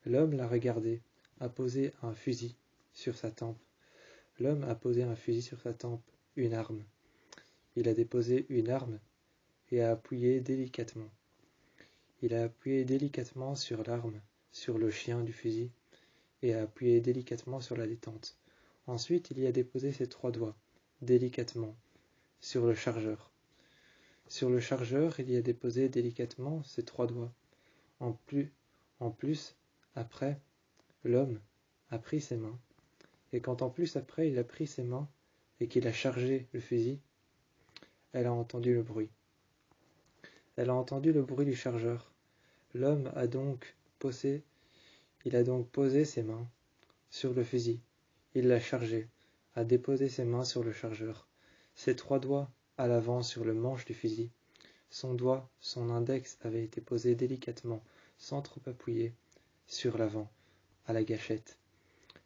L'homme l'a regardée, a posé un fusil sur sa tempe. L'homme a posé un fusil sur sa tempe, une arme. Il a déposé une arme et a appuyé délicatement. Il a appuyé délicatement sur l'arme, sur le chien du fusil, et a appuyé délicatement sur la détente. Ensuite, il y a déposé ses 3 doigts, délicatement, sur le chargeur. Sur le chargeur, il y a déposé délicatement ses 3 doigts. En plus, après, l'homme a pris ses mains, et quand en plus après il a pris ses mains et qu'il a chargé le fusil, elle a entendu le bruit. Elle a entendu le bruit du chargeur. L'homme a donc posé ses mains sur le fusil. Il l'a chargé, a déposé ses mains sur le chargeur. Ses 3 doigts à l'avant sur le manche du fusil. Son index avait été posé délicatement, sans trop appuyer, sur l'avant, à la gâchette.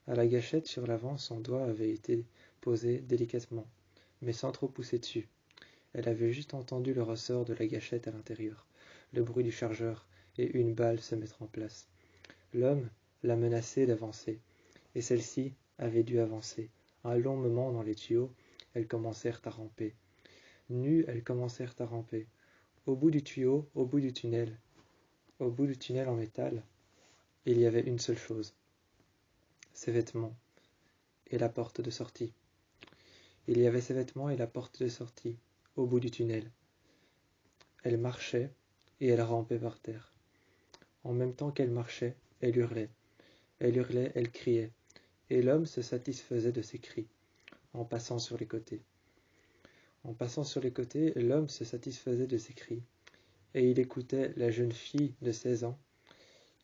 À la gâchette sur l'avant, son doigt avait été posé délicatement, mais sans trop pousser dessus. Elle avait juste entendu le ressort de la gâchette à l'intérieur, le bruit du chargeur et une balle se mettre en place. L'homme l'a menacée d'avancer, et celle-ci avait dû avancer. Un long moment dans les tuyaux, elles commencèrent à ramper. Nues, elles commencèrent à ramper. Au bout du tuyau, au bout du tunnel en métal, il y avait une seule chose. Ses vêtements. et la porte de sortie. Il y avait ses vêtements et la porte de sortie, au bout du tunnel. Elle marchait et elle rampait par terre. En même temps qu'elle marchait, elle hurlait. Elle hurlait, elle criait. Et l'homme se satisfaisait de ses cris, en passant sur les côtés. En passant sur les côtés, l'homme se satisfaisait de ses cris. Et il écoutait la jeune fille de 16 ans.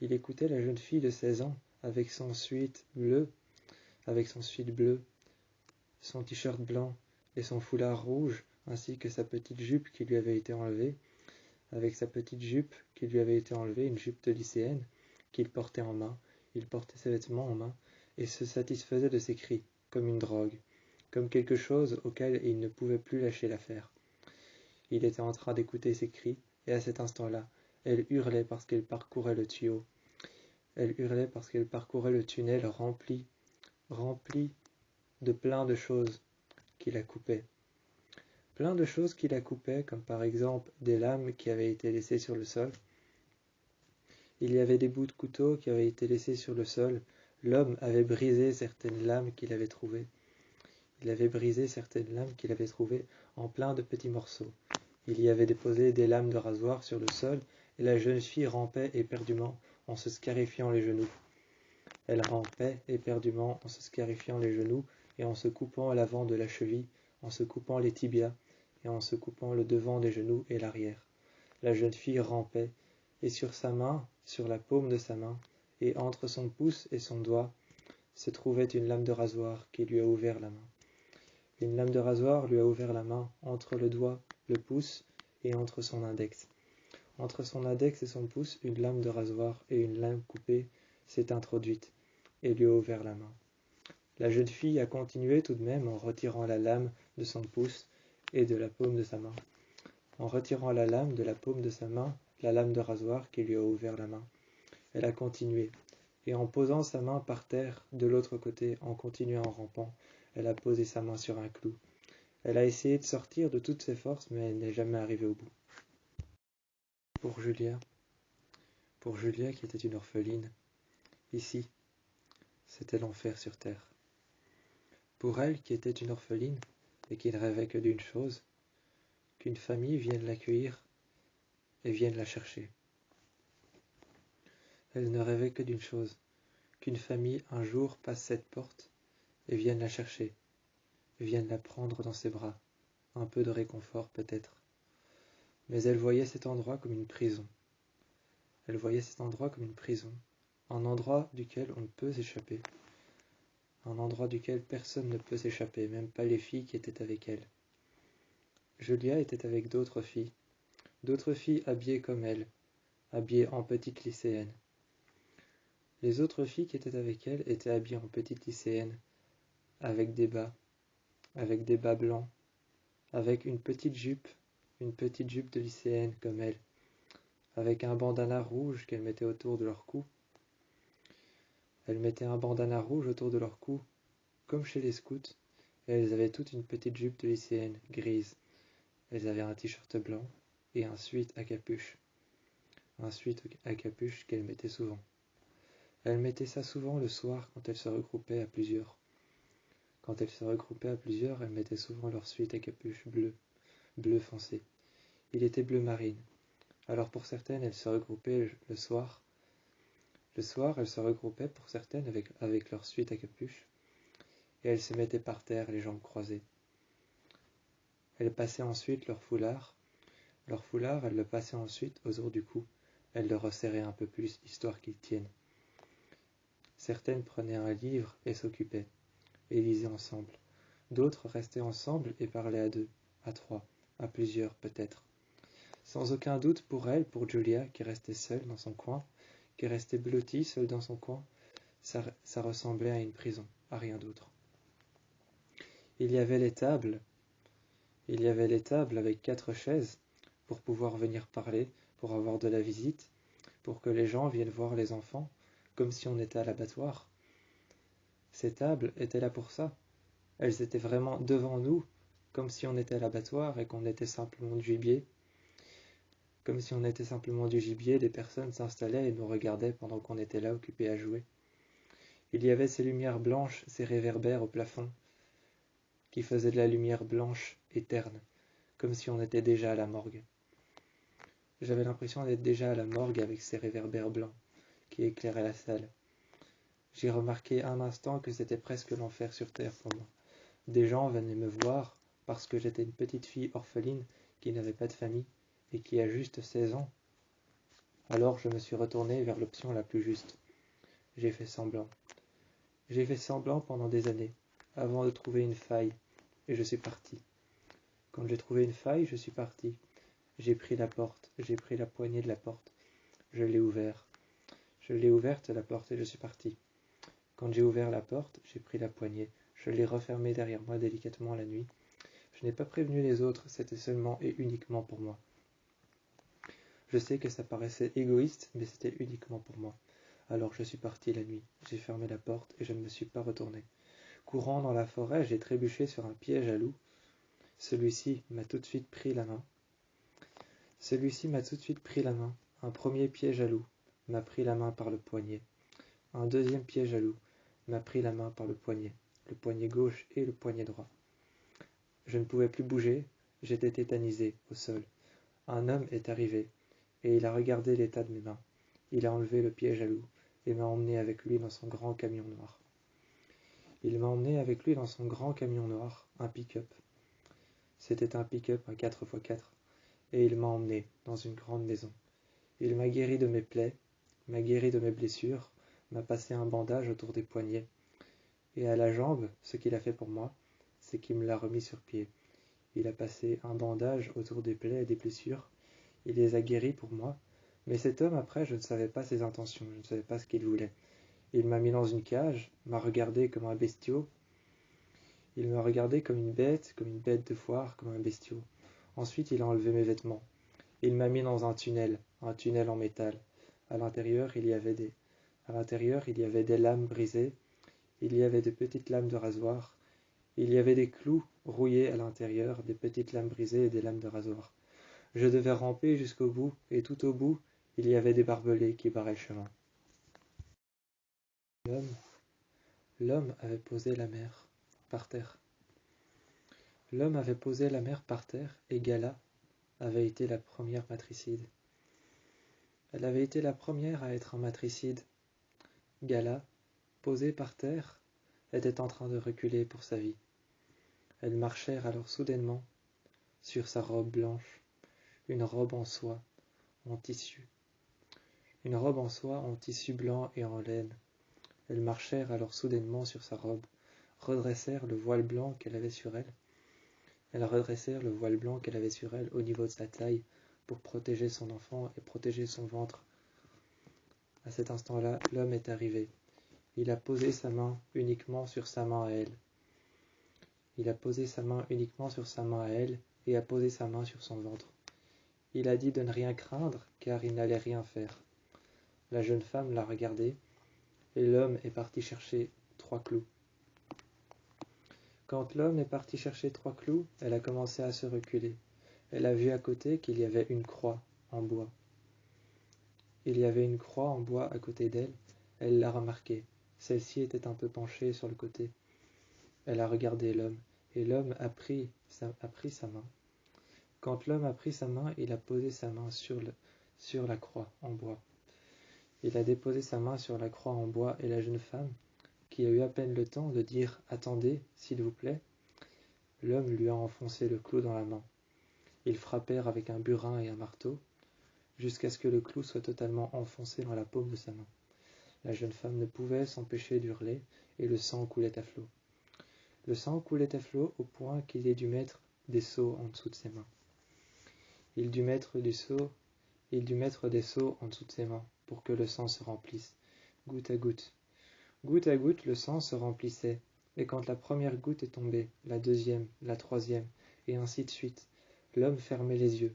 Il écoutait la jeune fille de 16 ans avec son sweat bleu, son t-shirt blanc et son foulard rouge, ainsi que sa petite jupe qui lui avait été enlevée, une jupe de lycéenne qu'il portait en main. Il portait ses vêtements en main et se satisfaisait de ses cris, comme une drogue, comme quelque chose auquel il ne pouvait plus lâcher l'affaire. Il était en train d'écouter ses cris, et à cet instant-là, elle hurlait parce qu'elle parcourait le tuyau. Elle hurlait parce qu'elle parcourait le tunnel rempli de plein de choses qui la coupaient. Plein de choses qui la coupaient, comme par exemple des lames qui avaient été laissées sur le sol. Il y avait des bouts de couteau qui avaient été laissés sur le sol. L'homme avait brisé certaines lames qu'il avait trouvées. Il avait brisé certaines lames qu'il avait trouvées en plein de petits morceaux. Il y avait déposé des lames de rasoir sur le sol, et la jeune fille rampait éperdument en se scarifiant les genoux. Elle rampait éperdument en se scarifiant les genoux et en se coupant à l'avant de la cheville, en se coupant les tibias et en se coupant le devant des genoux et l'arrière. La jeune fille rampait, et sur sa main, sur la paume de sa main, et entre son pouce et son doigt, se trouvait une lame de rasoir qui lui a ouvert la main. Une lame de rasoir lui a ouvert la main entre le doigt, le pouce et entre son index. Entre son index et son pouce, une lame de rasoir et une lame coupée s'est introduite et lui a ouvert la main. La jeune fille a continué tout de même en retirant la lame de son pouce et de la paume de sa main. En retirant la lame de la paume de sa main, la lame de rasoir qui lui a ouvert la main. Elle a continué, et en posant sa main par terre de l'autre côté, en continuant en rampant, elle a posé sa main sur un clou. Elle a essayé de sortir de toutes ses forces, mais elle n'est jamais arrivée au bout. Pour Julia qui était une orpheline, ici, c'était l'enfer sur terre. Pour elle qui était une orpheline et qui ne rêvait que d'une chose, qu'une famille vienne l'accueillir et vienne la chercher. Elle ne rêvait que d'une chose, qu'une famille un jour passe cette porte et vienne la chercher, vienne la prendre dans ses bras, un peu de réconfort peut-être. Mais elle voyait cet endroit comme une prison. Elle voyait cet endroit comme une prison, un endroit duquel on ne peut s'échapper, un endroit duquel personne ne peut s'échapper, même pas les filles qui étaient avec elle. Julia était avec d'autres filles habillées comme elle, habillées en petites lycéennes. Les autres filles qui étaient avec elle étaient habillées en petites lycéennes, avec des bas blancs, avec une petite jupe de lycéenne comme elle, avec un bandana rouge qu'elle mettait autour de leur cou. Elles mettaient un bandana rouge autour de leur cou, comme chez les scouts, et elles avaient toutes une petite jupe de lycéenne, grise. Elles avaient un t-shirt blanc et un sweat à capuche. Un sweat à capuche qu'elles mettaient souvent. Elles mettaient ça souvent le soir quand elles se regroupaient à plusieurs. Quand elles se regroupaient à plusieurs, elles mettaient souvent leur sweat à capuche bleu foncé. Il était bleu marine. Alors pour certaines, elles se regroupaient le soir. Le soir, elles se regroupaient pour certaines avec leur sweat à capuche. Et elles se mettaient par terre, les jambes croisées. Elles passaient ensuite leur foulard. Leur foulard, elles le passaient ensuite autour du cou. Elles le resserraient un peu plus, histoire qu'il tienne. Certaines prenaient un livre et s'occupaient, et lisaient ensemble. D'autres restaient ensemble et parlaient à deux, à trois, à plusieurs peut-être. Sans aucun doute pour elle, pour Julia, qui restait seule dans son coin, qui restait blottie seule dans son coin, ça ressemblait à une prison, à rien d'autre. Il y avait les tables avec 4 chaises pour pouvoir venir parler, pour avoir de la visite, pour que les gens viennent voir les enfants, comme si on était à l'abattoir. Ces tables étaient là pour ça. Elles étaient vraiment devant nous, comme si on était à l'abattoir et qu'on était simplement du gibier. Comme si on était simplement du gibier, des personnes s'installaient et nous regardaient pendant qu'on était là occupés à jouer. Il y avait ces lumières blanches, ces réverbères au plafond, qui faisaient de la lumière blanche et terne, comme si on était déjà à la morgue. J'avais l'impression d'être déjà à la morgue avec ces réverbères blancs qui éclairaient la salle. J'ai remarqué un instant que c'était presque l'enfer sur terre pour moi. Des gens venaient me voir parce que j'étais une petite fille orpheline qui n'avait pas de famille et qui a juste 16 ans. Alors je me suis retourné vers l'option la plus juste. J'ai fait semblant. J'ai fait semblant pendant des années, avant de trouver une faille, et je suis parti. Quand j'ai trouvé une faille, je suis parti. J'ai pris la porte, j'ai pris la poignée de la porte. Je l'ai ouverte. Je l'ai ouverte la porte et je suis parti. Quand j'ai ouvert la porte, j'ai pris la poignée. Je l'ai refermée derrière moi délicatement la nuit. Je n'ai pas prévenu les autres, c'était seulement et uniquement pour moi. Je sais que ça paraissait égoïste, mais c'était uniquement pour moi. Alors je suis parti la nuit. J'ai fermé la porte et je ne me suis pas retourné. Courant dans la forêt, j'ai trébuché sur un piège à loup. Celui-ci m'a tout de suite pris la main. Un premier piège à loup m'a pris la main par le poignet. Un deuxième piège à loup m'a pris la main par le poignet gauche et le poignet droit. Je ne pouvais plus bouger, j'étais tétanisé au sol. Un homme est arrivé, et il a regardé l'état de mes mains. Il a enlevé le piège à loup et m'a emmené avec lui dans son grand camion noir. Un pick-up. C'était un pick-up, un 4x4, et il m'a emmené dans une grande maison. Il m'a guéri de mes plaies, m'a guéri de mes blessures, m'a passé un bandage autour des poignets. Et à la jambe, ce qu'il a fait pour moi, c'est qu'il me l'a remis sur pied. Il a passé un bandage autour des plaies et des blessures. Il les a guéris pour moi. Mais cet homme, après, je ne savais pas ses intentions, je ne savais pas ce qu'il voulait. Il m'a mis dans une cage, m'a regardé comme un bestiau. Il m'a regardé comme une bête de foire, comme un bestiau. Ensuite, il a enlevé mes vêtements. Il m'a mis dans un tunnel en métal. À l'intérieur, il y avait des lames brisées. Il y avait de petites lames de rasoir. Il y avait des clous rouillés à l'intérieur, des petites lames brisées et des lames de rasoir. Je devais ramper jusqu'au bout, et tout au bout, il y avait des barbelés qui barraient le chemin. L'homme avait posé la mère par terre. L'homme avait posé la mère par terre, et Gala avait été la première matricide. Elle avait été la première à être un matricide. Gala, posée par terre, était en train de reculer pour sa vie. Elles marchèrent alors soudainement sur sa robe blanche, une robe en soie, en tissu. Une robe en soie, en tissu blanc et en laine. Elles marchèrent alors soudainement sur sa robe, redressèrent le voile blanc qu'elle avait sur elle. Elles redressèrent le voile blanc qu'elle avait sur elle au niveau de sa taille pour protéger son enfant et protéger son ventre. À cet instant-là, l'homme est arrivé. Il a posé sa main uniquement sur sa main à elle. Il a posé sa main uniquement sur sa main à elle et a posé sa main sur son ventre. Il a dit de ne rien craindre car il n'allait rien faire. La jeune femme l'a regardé et l'homme est parti chercher 3 clous. Quand l'homme est parti chercher 3 clous, elle a commencé à se reculer. Elle a vu à côté qu'il y avait une croix en bois. Il y avait une croix en bois à côté d'elle. Elle l'a remarqué. Celle-ci était un peu penchée sur le côté. Elle a regardé l'homme, et l'homme a pris sa main. Quand l'homme a pris sa main, il a posé sa main sur la croix en bois. Il a déposé sa main sur la croix en bois, et la jeune femme, qui a eu à peine le temps de dire « Attendez, s'il vous plaît », l'homme lui a enfoncé le clou dans la main. Ils frappèrent avec un burin et un marteau, jusqu'à ce que le clou soit totalement enfoncé dans la paume de sa main. La jeune femme ne pouvait s'empêcher d'hurler, et le sang coulait à flot. Le sang coulait à flot au point qu'il ait dû mettre des seaux en dessous de ses mains. Il dut mettre des seaux en dessous de ses mains pour que le sang se remplisse, goutte à goutte. Goutte à goutte, le sang se remplissait, et quand la première goutte est tombée, la deuxième, la troisième, et ainsi de suite, l'homme fermait les yeux,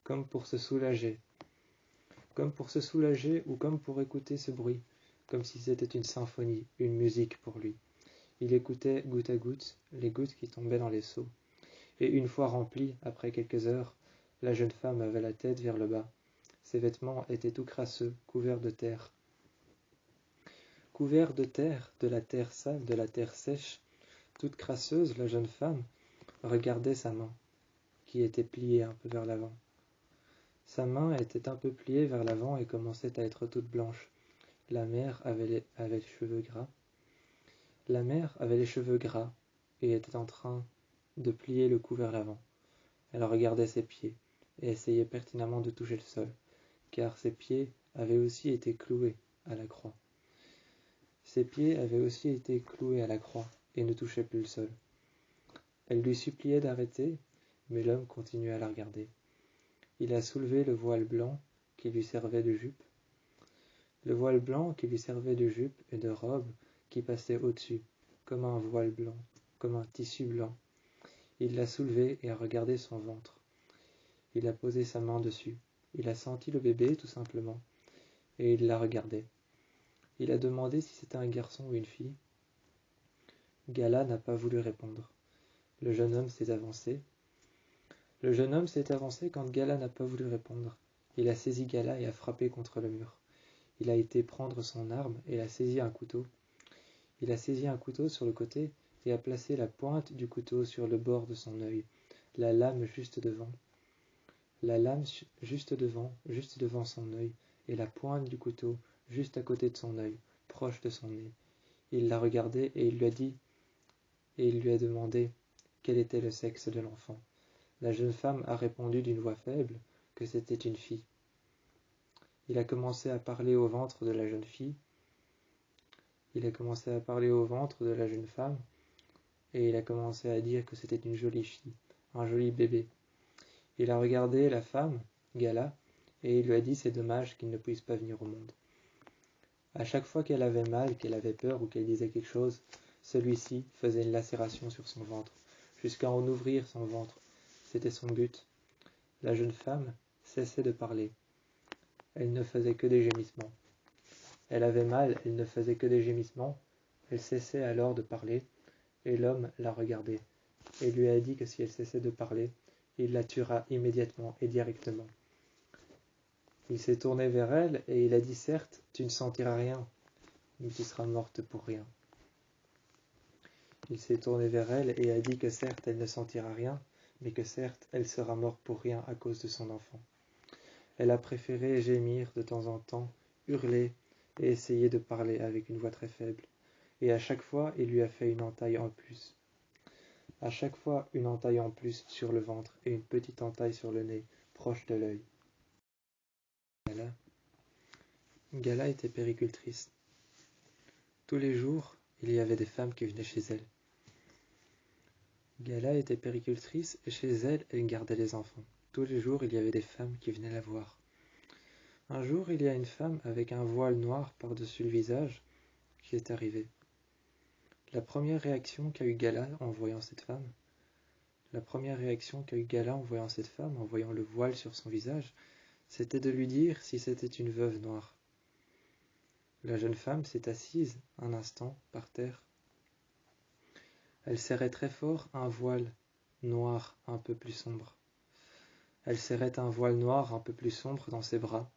comme pour se soulager ou comme pour écouter ce bruit, comme si c'était une symphonie, une musique pour lui. Il écoutait goutte à goutte les gouttes qui tombaient dans les seaux. Et une fois remplis, après quelques heures, la jeune femme avait la tête vers le bas. Ses vêtements étaient tout crasseux, couverts de terre. Couvert de la terre sale, de la terre sèche, toute crasseuse, la jeune femme regardait sa main, qui était pliée un peu vers l'avant. Sa main était un peu pliée vers l'avant et commençait à être toute blanche. La mère avait les cheveux gras. La mère avait les cheveux gras et était en train de plier le cou vers l'avant. Elle regardait ses pieds et essayait pertinemment de toucher le sol, car ses pieds avaient aussi été cloués à la croix. Ses pieds avaient aussi été cloués à la croix et ne touchaient plus le sol. Elle lui suppliait d'arrêter, mais l'homme continuait à la regarder. Il a soulevé le voile blanc qui lui servait de jupe. Le voile blanc qui lui servait de jupe et de robe qui passait au-dessus, comme un voile blanc, comme un tissu blanc. Il l'a soulevé et a regardé son ventre. Il a posé sa main dessus. Il a senti le bébé, tout simplement, et il l'a regardé. Il a demandé si c'était un garçon ou une fille. Gala n'a pas voulu répondre. Le jeune homme s'est avancé. Le jeune homme s'est avancé quand Gala n'a pas voulu répondre. Il a saisi Gala et a frappé contre le mur. Il a été prendre son arme et a saisi un couteau. Il a saisi un couteau sur le côté et a placé la pointe du couteau sur le bord de son œil, la lame juste devant. La lame juste devant son œil, et la pointe du couteau juste à côté de son œil, proche de son nez. Il l'a regardé et il lui a demandé quel était le sexe de l'enfant. La jeune femme a répondu d'une voix faible que c'était une fille. Il a commencé à parler au ventre de la jeune fille. Il a commencé à parler au ventre de la jeune femme et il a commencé à dire que c'était une jolie fille, un joli bébé. Il a regardé la femme, Gala, et il lui a dit c'est dommage qu'il ne puisse pas venir au monde. À chaque fois qu'elle avait mal, qu'elle avait peur ou qu'elle disait quelque chose, celui-ci faisait une lacération sur son ventre, jusqu'à en ouvrir son ventre. C'était son but. La jeune femme cessait de parler. Elle ne faisait que des gémissements. Elle avait mal, elle ne faisait que des gémissements. Elle cessait alors de parler, et l'homme la regardait, et lui a dit que si elle cessait de parler, il la tuera immédiatement et directement. Il s'est tourné vers elle, et il a dit, certes, tu ne sentiras rien, mais tu seras morte pour rien. Il s'est tourné vers elle et a dit que certes, elle ne sentira rien, mais que certes, elle sera morte pour rien à cause de son enfant. Elle a préféré gémir de temps en temps, hurler et essayer de parler avec une voix très faible. Et à chaque fois, il lui a fait une entaille en plus. À chaque fois, une entaille en plus sur le ventre et une petite entaille sur le nez, proche de l'œil. Gala était péricultrice. Tous les jours, il y avait des femmes qui venaient chez elle. Gala était péricultrice et chez elle, elle gardait les enfants. Tous les jours, il y avait des femmes qui venaient la voir. Un jour, il y a une femme avec un voile noir par-dessus le visage qui est arrivée. La première réaction qu'a eu Gala en voyant cette femme, en voyant le voile sur son visage, c'était de lui dire si c'était une veuve noire. La jeune femme s'est assise un instant par terre. Elle serrait très fort un voile noir un peu plus sombre. Elle serrait un voile noir un peu plus sombre dans ses bras.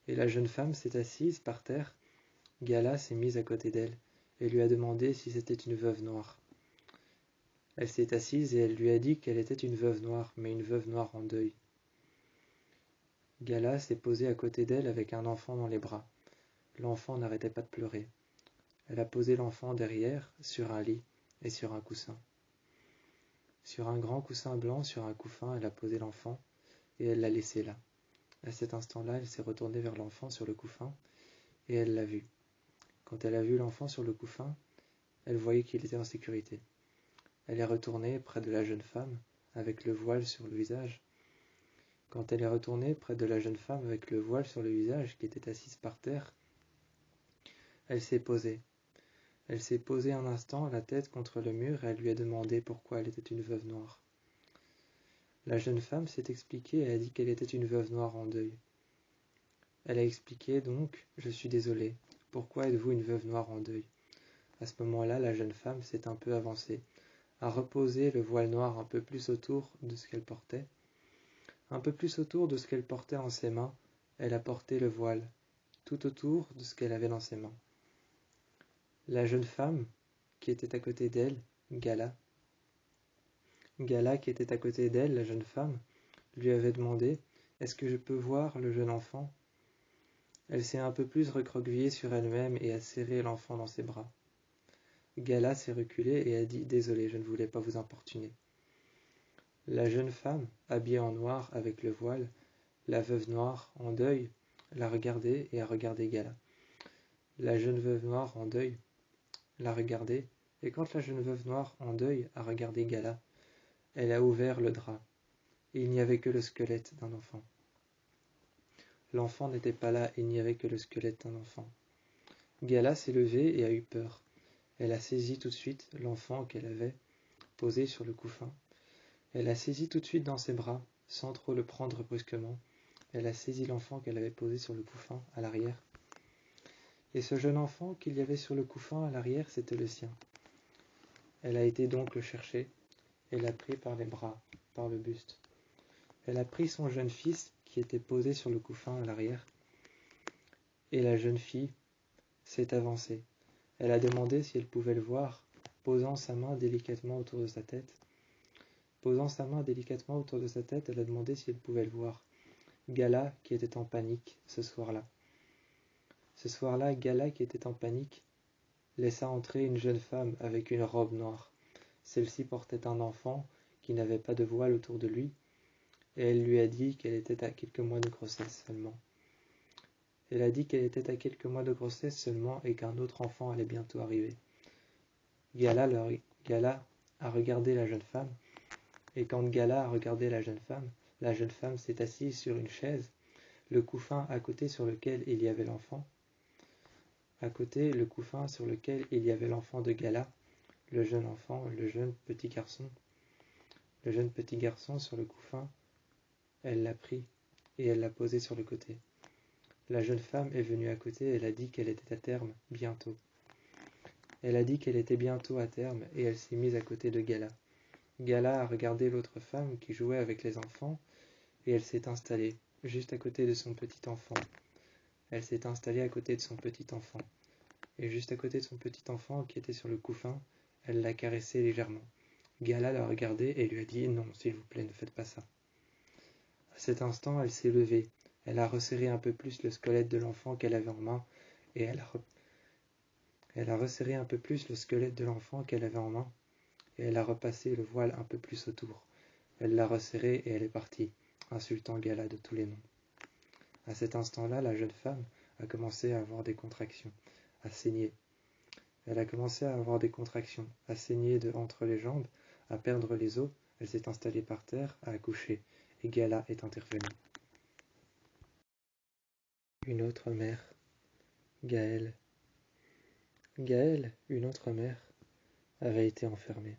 Et la jeune femme s'est assise par terre. Gala s'est mise à côté d'elle et lui a demandé si c'était une veuve noire. Elle s'est assise et elle lui a dit qu'elle était une veuve noire, mais une veuve noire en deuil. Gala s'est posée à côté d'elle avec un enfant dans les bras. L'enfant n'arrêtait pas de pleurer. Elle a posé l'enfant derrière, sur un lit et sur un coussin. Sur un grand coussin blanc, sur un couffin, elle a posé l'enfant et elle l'a laissé là. À cet instant-là, elle s'est retournée vers l'enfant sur le couffin et elle l'a vu. Quand elle a vu l'enfant sur le couffin, elle voyait qu'il était en sécurité. Elle est retournée près de la jeune femme avec le voile sur le visage. Quand elle est retournée près de la jeune femme avec le voile sur le visage qui était assise par terre, elle s'est posée. Elle s'est posée un instant, la tête contre le mur, et elle lui a demandé pourquoi elle était une veuve noire. La jeune femme s'est expliquée et a dit qu'elle était une veuve noire en deuil. Elle a expliqué donc, je suis désolée, pourquoi êtes-vous une veuve noire en deuil? À ce moment-là, la jeune femme s'est un peu avancée, a reposé le voile noir un peu plus autour de ce qu'elle portait. Un peu plus autour de ce qu'elle portait en ses mains, elle a porté le voile, tout autour de ce qu'elle avait dans ses mains. La jeune femme qui était à côté d'elle, Gala, qui était à côté d'elle, la jeune femme, lui avait demandé « Est-ce que je peux voir le jeune enfant ?» Elle s'est un peu plus recroquevillée sur elle-même et a serré l'enfant dans ses bras. Gala s'est reculée et a dit « Désolé, je ne voulais pas vous importuner. » La jeune femme, habillée en noir avec le voile, la veuve noire, en deuil, l'a regardée et a regardé Gala. La jeune veuve noire, en deuil, l'a regardée, et quand la jeune veuve noire, en deuil, a regardé Gala, elle a ouvert le drap. Il n'y avait que le squelette d'un enfant. L'enfant n'était pas là, il n'y avait que le squelette d'un enfant. Gala s'est levée et a eu peur. Elle a saisi tout de suite l'enfant qu'elle avait posé sur le couffin. Elle a saisi tout de suite dans ses bras, sans trop le prendre brusquement. Elle a saisi l'enfant qu'elle avait posé sur le couffin à l'arrière. Et ce jeune enfant qu'il y avait sur le couffin à l'arrière, c'était le sien. Elle a été donc le chercher et l'a pris par les bras, par le buste. Elle a pris son jeune fils qui était posé sur le couffin à l'arrière, et la jeune fille s'est avancée. Elle a demandé si elle pouvait le voir, posant sa main délicatement autour de sa tête. Posant sa main délicatement autour de sa tête, elle a demandé si elle pouvait le voir. Gala, qui était en panique ce soir-là. Ce soir-là, Gala, qui était en panique, laissa entrer une jeune femme avec une robe noire. Celle-ci portait un enfant qui n'avait pas de voile autour de lui, et elle lui a dit qu'elle était à quelques mois de grossesse seulement. Elle a dit qu'elle était à quelques mois de grossesse seulement et qu'un autre enfant allait bientôt arriver. Gala a regardé la jeune femme, et quand Gala a regardé la jeune femme s'est assise sur une chaise, le couffin à côté sur lequel il y avait l'enfant. À côté, le couffin sur lequel il y avait l'enfant de Gala, le jeune enfant, le jeune petit garçon sur le couffin, elle l'a pris et elle l'a posé sur le côté. La jeune femme est venue à côté, elle a dit qu'elle était à terme, bientôt. Elle a dit qu'elle était bientôt à terme et elle s'est mise à côté de Gala. Gala a regardé l'autre femme qui jouait avec les enfants et elle s'est installée juste à côté de son petit enfant. Elle s'est installée à côté de son petit enfant. Et juste à côté de son petit enfant qui était sur le couffin, elle l'a caressé légèrement. Gala l'a regardé et lui a dit « Non, s'il vous plaît, ne faites pas ça. » À cet instant, elle s'est levée. Elle a resserré un peu plus le squelette de l'enfant qu'elle avait en main et elle a resserré un peu plus le squelette de l'enfant qu'elle avait en main et elle a repassé le voile un peu plus autour. Elle l'a resserré et elle est partie, insultant Gala de tous les noms. À cet instant-là, la jeune femme a commencé à avoir des contractions, à saigner. Elle a commencé à avoir des contractions, à saigner de entre les jambes, à perdre les os. Elle s'est installée par terre, à accoucher, et Gala est intervenue. Une autre mère, Gaëlle. Gaëlle, une autre mère, avait été enfermée.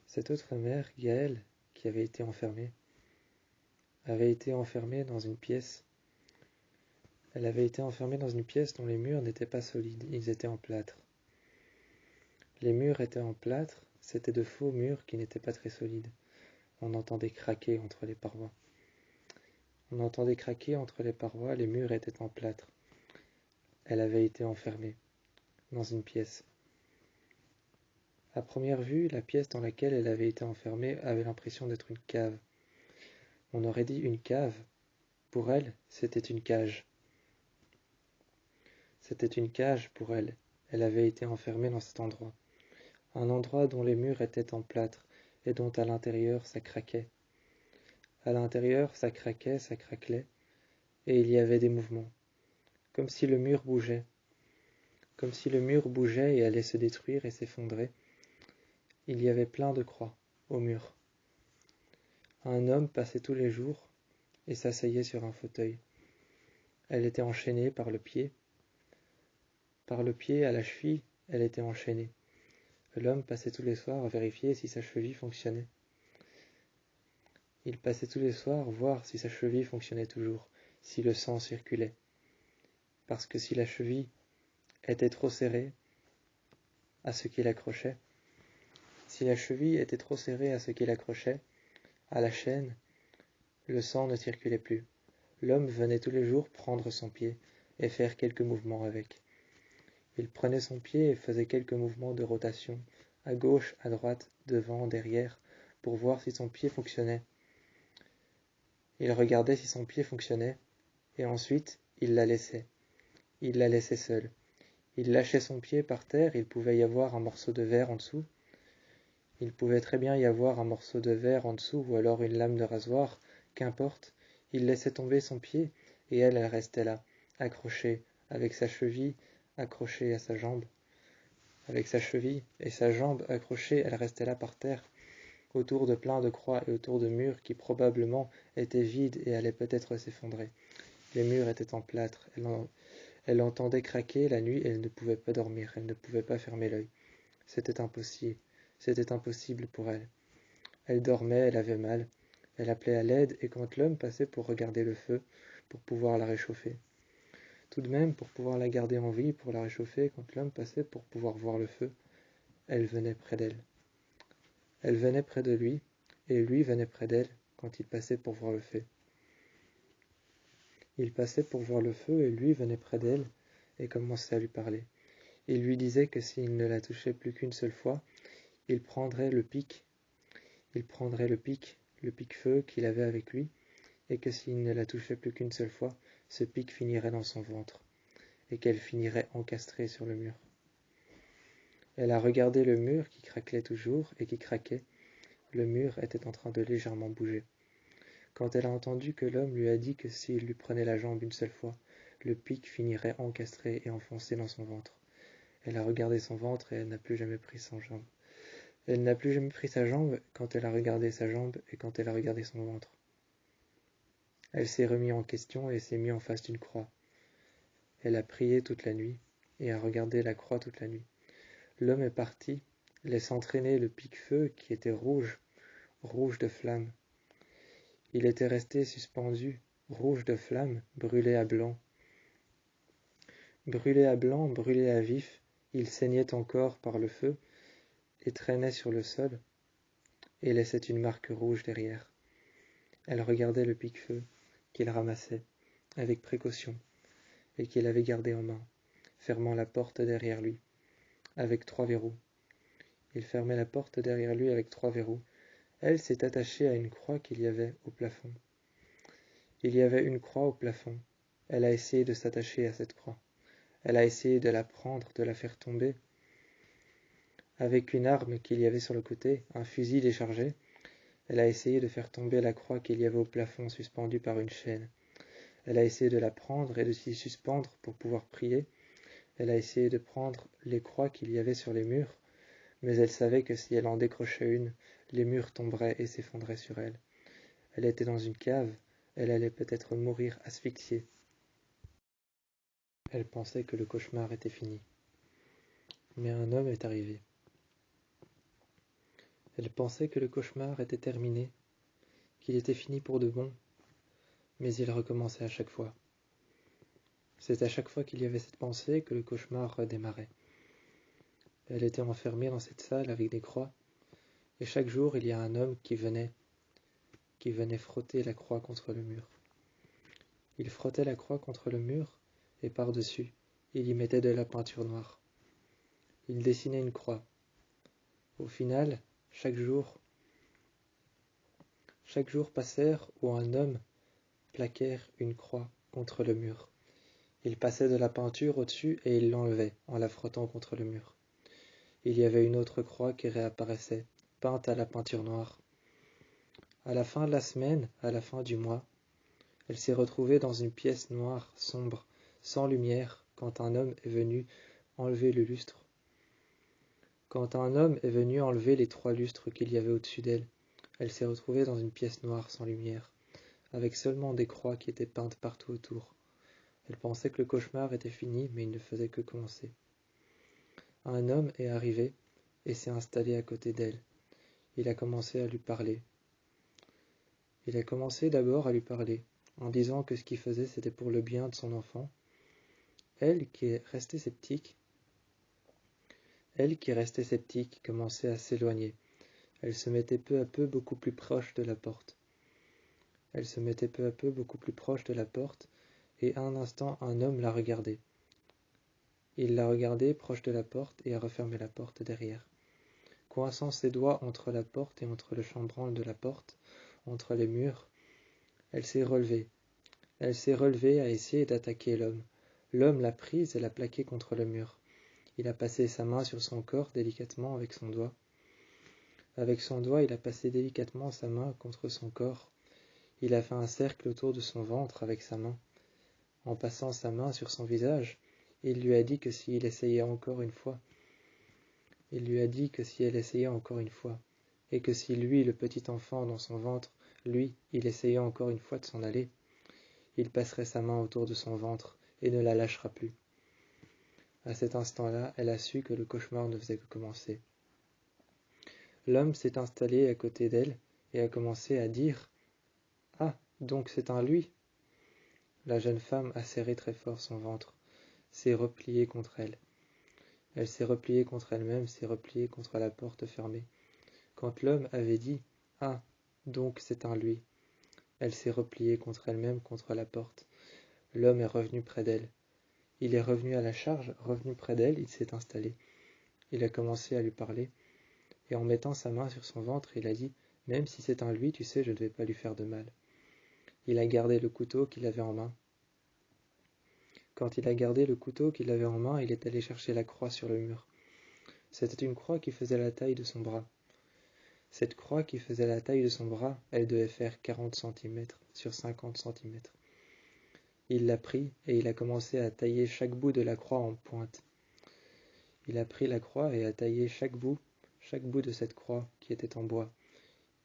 Cette autre mère, Gaëlle, qui avait été enfermée dans une pièce. Elle avait été enfermée dans une pièce dont les murs n'étaient pas solides, ils étaient en plâtre. Les murs étaient en plâtre, c'étaient de faux murs qui n'étaient pas très solides. On entendait craquer entre les parois. Les murs étaient en plâtre. Elle avait été enfermée dans une pièce. À première vue, la pièce dans laquelle elle avait été enfermée avait l'impression d'être une cave. On aurait dit une cave. Pour elle, c'était une cage. C'était une cage pour elle. Elle avait été enfermée dans cet endroit. Un endroit dont les murs étaient en plâtre et dont à l'intérieur ça craquait. À l'intérieur, ça craquait, ça craquelait, et il y avait des mouvements, comme si le mur bougeait et allait se détruire et s'effondrer. Il y avait plein de croix au mur. Un homme passait tous les jours et s'asseyait sur un fauteuil. Elle était enchaînée par le pied. Par le pied à la cheville, elle était enchaînée. L'homme passait tous les soirs vérifier si sa cheville fonctionnait. Il passait tous les soirs voir si sa cheville fonctionnait toujours, si le sang circulait. Parce que si la cheville était trop serrée à ce qui l'accrochait, à la chaîne, le sang ne circulait plus. L'homme venait tous les jours prendre son pied et faire quelques mouvements avec. Il prenait son pied et faisait quelques mouvements de rotation, à gauche, à droite, devant, derrière, pour voir si son pied fonctionnait. Il regardait si son pied fonctionnait, et ensuite il la laissait. Il la laissait seule. Il lâchait son pied par terre, il pouvait y avoir un morceau de verre en dessous. Il pouvait très bien y avoir un morceau de verre en dessous ou alors une lame de rasoir, qu'importe. Il laissait tomber son pied et elle restait là, accrochée, avec sa cheville accrochée à sa jambe. Avec sa cheville et sa jambe accrochée, elle restait là par terre, autour de plein de croix et autour de murs qui probablement étaient vides et allaient peut-être s'effondrer. Les murs étaient en plâtre, elle entendait craquer la nuit et elle ne pouvait pas dormir, elle ne pouvait pas fermer l'œil. C'était impossible pour elle. Elle dormait, elle avait mal, elle appelait à l'aide et quand l'homme passait pour regarder le feu, pour pouvoir la réchauffer. Tout de même, pour pouvoir la garder en vie, pour la réchauffer, quand l'homme passait pour pouvoir voir le feu, elle venait près d'elle. Elle venait près de lui, et lui venait près d'elle quand il passait pour voir le feu. Il passait pour voir le feu, et lui venait près d'elle et commençait à lui parler. Il lui disait que s'il ne la touchait plus qu'une seule fois, il prendrait le pic-feu qu'il avait avec lui, et que s'il ne la touchait plus qu'une seule fois, ce pic finirait dans son ventre, et qu'elle finirait encastrée sur le mur. Elle a regardé le mur qui craquelait toujours et qui craquait. Le mur était en train de légèrement bouger. Quand elle a entendu que l'homme lui a dit que s'il lui prenait la jambe une seule fois, le pic finirait encastré et enfoncé dans son ventre. Elle a regardé son ventre et elle n'a plus jamais pris sa jambe. Elle n'a plus jamais pris sa jambe quand elle a regardé sa jambe et quand elle a regardé son ventre. Elle s'est remise en question et s'est mise en face d'une croix. Elle a prié toute la nuit et a regardé la croix toute la nuit. L'homme est parti, laissant traîner le pic-feu qui était rouge, rouge de flamme. Il était resté suspendu, rouge de flamme, brûlé à blanc. Brûlé à blanc, brûlé à vif, il saignait encore par le feu et traînait sur le sol et laissait une marque rouge derrière. Elle regardait le pic-feu qu'il ramassait avec précaution et qu'il avait gardé en main, fermant la porte derrière lui avec 3 verrous. Il fermait la porte derrière lui avec 3 verrous. Elle s'est attachée à une croix qu'il y avait au plafond. Il y avait une croix au plafond. Elle a essayé de s'attacher à cette croix. Elle a essayé de la prendre, de la faire tomber. Avec une arme qu'il y avait sur le côté, un fusil déchargé, elle a essayé de faire tomber la croix qu'il y avait au plafond suspendue par une chaîne. Elle a essayé de la prendre et de s'y suspendre pour pouvoir prier. Elle a essayé de prendre les croix qu'il y avait sur les murs, mais elle savait que si elle en décrochait une, les murs tomberaient et s'effondraient sur elle. Elle était dans une cave, elle allait peut-être mourir asphyxiée. Elle pensait que le cauchemar était fini. Mais un homme est arrivé. Elle pensait que le cauchemar était terminé, qu'il était fini pour de bon, mais il recommençait à chaque fois. C'est à chaque fois qu'il y avait cette pensée que le cauchemar redémarrait. Elle était enfermée dans cette salle avec des croix, et chaque jour il y a un homme qui venait frotter la croix contre le mur. Il frottait la croix contre le mur, et par-dessus, il y mettait de la peinture noire. Il dessinait une croix. Au final, chaque jour passèrent où un homme plaquèrent une croix contre le mur. Il passait de la peinture au-dessus et il l'enlevait en la frottant contre le mur. Il y avait une autre croix qui réapparaissait, peinte à la peinture noire. À la fin de la semaine, à la fin du mois, elle s'est retrouvée dans une pièce noire, sombre, sans lumière, quand un homme est venu enlever le lustre. Quand un homme est venu enlever les 3 lustres qu'il y avait au-dessus d'elle, elle s'est retrouvée dans une pièce noire sans lumière, avec seulement des croix qui étaient peintes partout autour. Elle pensait que le cauchemar était fini, mais il ne faisait que commencer. Un homme est arrivé et s'est installé à côté d'elle. Il a commencé à lui parler. Il a commencé d'abord à lui parler, en disant que ce qu'il faisait c'était pour le bien de son enfant. Elle, qui est restée sceptique, commençait à s'éloigner. Elle se mettait peu à peu beaucoup plus proche de la porte. Et à un instant, un homme la regardait. Il la regardait proche de la porte et a refermé la porte derrière. Coinçant ses doigts entre la porte et entre le chambranle de la porte, entre les murs, elle s'est relevée. Elle s'est relevée à essayer d'attaquer l'homme. L'homme l'a prise et l'a plaquée contre le mur. Il a passé sa main sur son corps délicatement avec son doigt. Avec son doigt, il a passé délicatement sa main contre son corps. Il a fait un cercle autour de son ventre avec sa main. En passant sa main sur son visage, il lui a dit que s'il essayait encore une fois, et que si lui, le petit enfant dans son ventre, lui, il essayait encore une fois de s'en aller, il passerait sa main autour de son ventre et ne la lâchera plus. À cet instant-là, elle a su que le cauchemar ne faisait que commencer. L'homme s'est installé à côté d'elle et a commencé à dire « Ah, donc c'est un lui !» La jeune femme a serré très fort son ventre, s'est repliée contre elle. Elle s'est repliée contre elle-même, s'est repliée contre la porte fermée. Quand l'homme avait dit « Ah, donc c'est un lui !» Elle s'est repliée contre elle-même, contre la porte. L'homme est revenu près d'elle. Il est revenu à la charge, revenu près d'elle, il s'est installé. Il a commencé à lui parler, et en mettant sa main sur son ventre, il a dit « Même si c'est un lui, tu sais, je ne vais pas lui faire de mal. » Il a gardé le couteau qu'il avait en main. Quand il a gardé le couteau qu'il avait en main, il est allé chercher la croix sur le mur. C'était une croix qui faisait la taille de son bras. Cette croix qui faisait la taille de son bras, elle devait faire 40 cm sur 50 cm. Il l'a pris et il a commencé à tailler chaque bout de la croix en pointe. Il a pris la croix et a taillé chaque bout de cette croix qui était en bois.